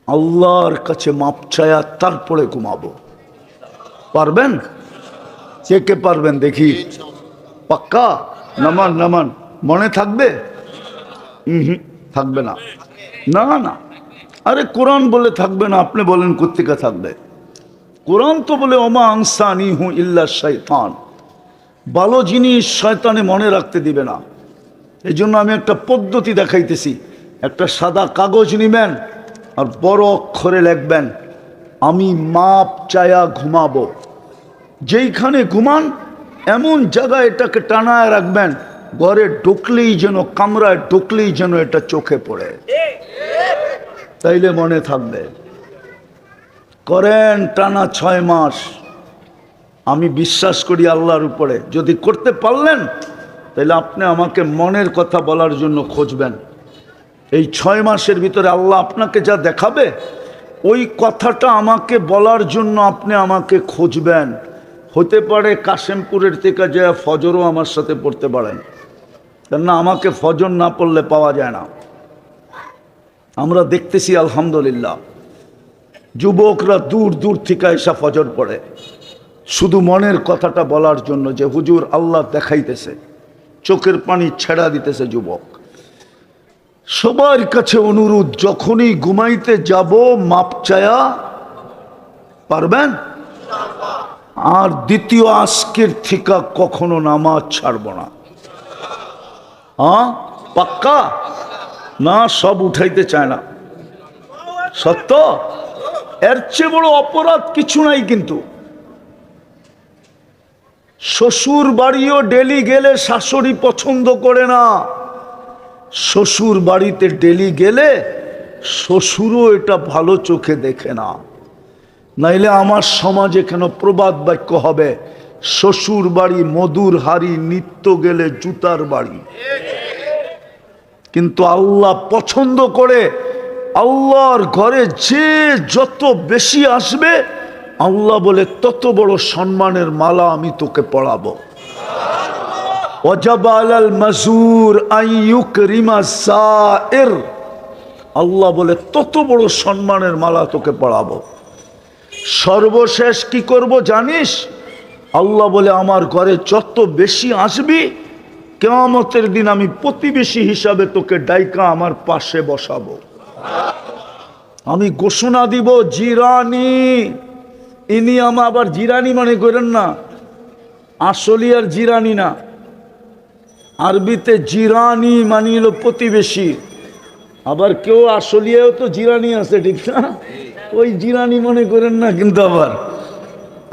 আল্লাহর কাছে মাপ চায়া তারপরে ঘুমাবো। পারবেন? কে কে পারবেন দেখি? পাক্কা? নামান নামান। মনে থাকবে? থাকবে না। না না, আরে কোরআন বলে থাকবে না, আপনি বলেন কোত্থেকে থাকবে? কোরআন তো বলে, ওমা আনসানিহু ইল্লা শাইতান, ভালো জিনিস শয়তানে মনে রাখতে দিবে না। এই জন্য আমি একটা পদ্ধতি দেখাইতেছি। একটা সাদা কাগজ নিবেন আর বড় অক্ষরে লিখবেন, আমি মাপ চায়া ঘুমাবো। যেইখানে ঘুমান এমন জায়গায় এটাকে টানায় রাখবেন, ঘরে ঢুকলেই যেন, কামরায় ঢুকলেই যেন এটা চোখে পড়ে, তাইলে মনে থাকবে। করেন টানা 6 মাস। আমি বিশ্বাস করি আল্লাহর উপরে, যদি করতে পারলেন তাহলে আপনি আমাকে মনের কথা বলার জন্য খুঁজবেন। এই 6 মাসের ভিতরে আল্লাহ আপনাকে যা দেখাবে, ওই কথাটা আমাকে বলার জন্য আপনি আমাকে খুঁজবেন। হতে পারে কাশেমপুরের থেকে যে ফজরও আমার সাথে পড়তে পারেন, কেননা আমাকে ফজর না পড়লে পাওয়া যায় না। আমরা দেখতেছি আলহামদুলিল্লাহ যুবকরা দূর দূর থেকে এসে ফজর পড়ে, শুধু মনের কথাটা বলার জন্য যে হুজুর আল্লাহ দেখাইতেছে, চোখের পানি ছেড়া দিতেছে যুবক। সবার কাছে অনুরোধ, যখনই ঘুমাইতে যাব মাপ চায়া পারবেন। আর দ্বিতীয়, আজকের থেকে কখনো নামাজ ছাড়ব না। পাক্কা না? সব উঠাইতে চায় না, সত্য। এর চেয়ে বড় অপরাধ কিছু নাই। কিন্তু শ্বশুর বাড়িও ডেলি গেলে শাশুড়ি পছন্দ করে না। শ্বশুর বাড়িতে ডেলি গেলে শ্বশুরও এটা ভালো চোখে দেখে না। নাইলে আমার সমাজে কেন প্রবাদ বাক্য হবে, শ্বশুর বাড়ি মধুর হাড়ি, নিত্য গেলে জুতার বাড়ি। কিন্তু আল্লাহ পছন্দ করে, আল্লাহর ঘরে যে যত বেশি আসবে, আল্লাহ বলে তত বড় সম্মানের মালা আমি তোকে পড়াবো। ওয়াজাবা আলাল মাজুর আন ইউকরিমা সাইর, আল্লাহ বলে তত বড় সম্মানের মালা তোকে পড়াবো। সর্বশেষ কি করব জানিস? আল্লাহ বলে আমার ঘরে যত বেশি আসবি, কিয়ামতের দিন আমি প্রতিবেশী হিসাবে তোকে ডাইকা আমার পাশে বসাবো। আমি ঘোষণা দিব, জিরানি। ইনি আবার জিরানি মনে করেন না, আসলি আর জিরানি না। আরবিতে জিরানি মানিল প্রতিবেশী। আবার কেউ আসলিয়াও তো জিরানি আছে, ঠিক না? ওই জিরানি মনে করেন না। কিন্তু আবার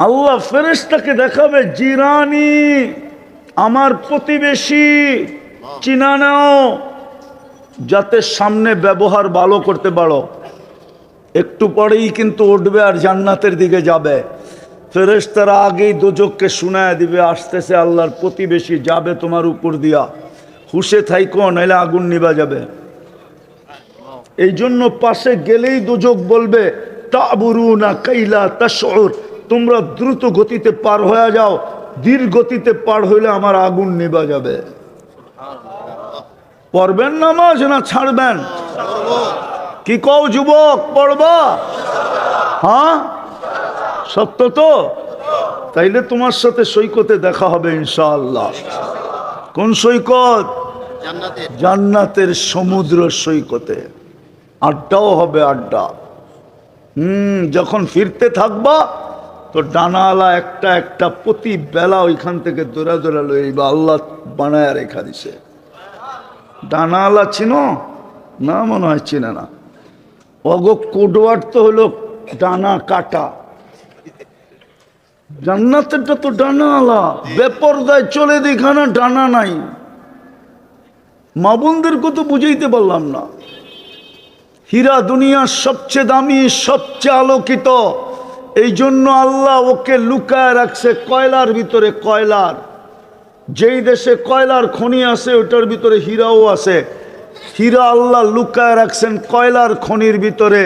আল্লাহ ফেরেশতাকে দেখাবে, জিরানি আমার প্রতিবেশী, চিনা নাও, যাতে সামনে ব্যবহার ভালো করতে পারো। একটু পরেই কিন্তু উঠবে আর জান্নাতের দিকে যাবে। ফেরেশতারা আগেই দোজখকে শোনায় দিবে, আসতেছে আল্লাহর প্রতিবেশী, যাবে তোমার উপর দিয়া, হুশে থাইকো নাইলে আগুন নিভা যাবে। এই জন্য পাশে গেলেই দোজখ বলবে, তাবুরুনা কাইলা তাশউর, তোমরা দ্রুত গতিতে পার হয়ে যাও, ধীর গতিতে পার হইলে আমার আগুন নিভা যাবে। পড়বেন নামাজ না ছাড়বেন? কি কও যুবক, পড়বা? হ্যাঁ, সত্য তো? তাইলে তোমার সাথে সৈকতে দেখা হবে ইনশাআল্লাহ। কোন সৈকত? জান্নাতের সমুদ্র সৈকতে। আড্ডাও হবে, আড্ডা। যখন ফিরতে থাকবা তো ডানাওয়ালা একটা একটা প্রতি বেলা ওইখান থেকে দৌড়া দৌড়া লইবা। আল্লাহ বানায় রেখা দিছে। ডানাওয়ালা চিনো না? মনে হয় চিনে না। অগো কোডওয়ার্ড তো হলো ডানা কাটা। জান্নাতেরটা তো ডানাওয়ালা। বেপরদায় চলে দেখানা ডানা নাই। মা বোনদেরকে তো বুঝাইতে পারলাম না। হীরা দুনিয়ার সবচেয়ে দামি, সবচেয়ে আলোকিত। এই জন্য আল্লাহ ওকে লুকায় রাখছে কয়লার ভিতরে। কয়লার, যেই দেশে কয়লার খনি আছে ওটার ভিতরে হীরাও আছে। হীরা আল্লাহ লুকায় রাখছেন কয়লার খনির ভিতরে।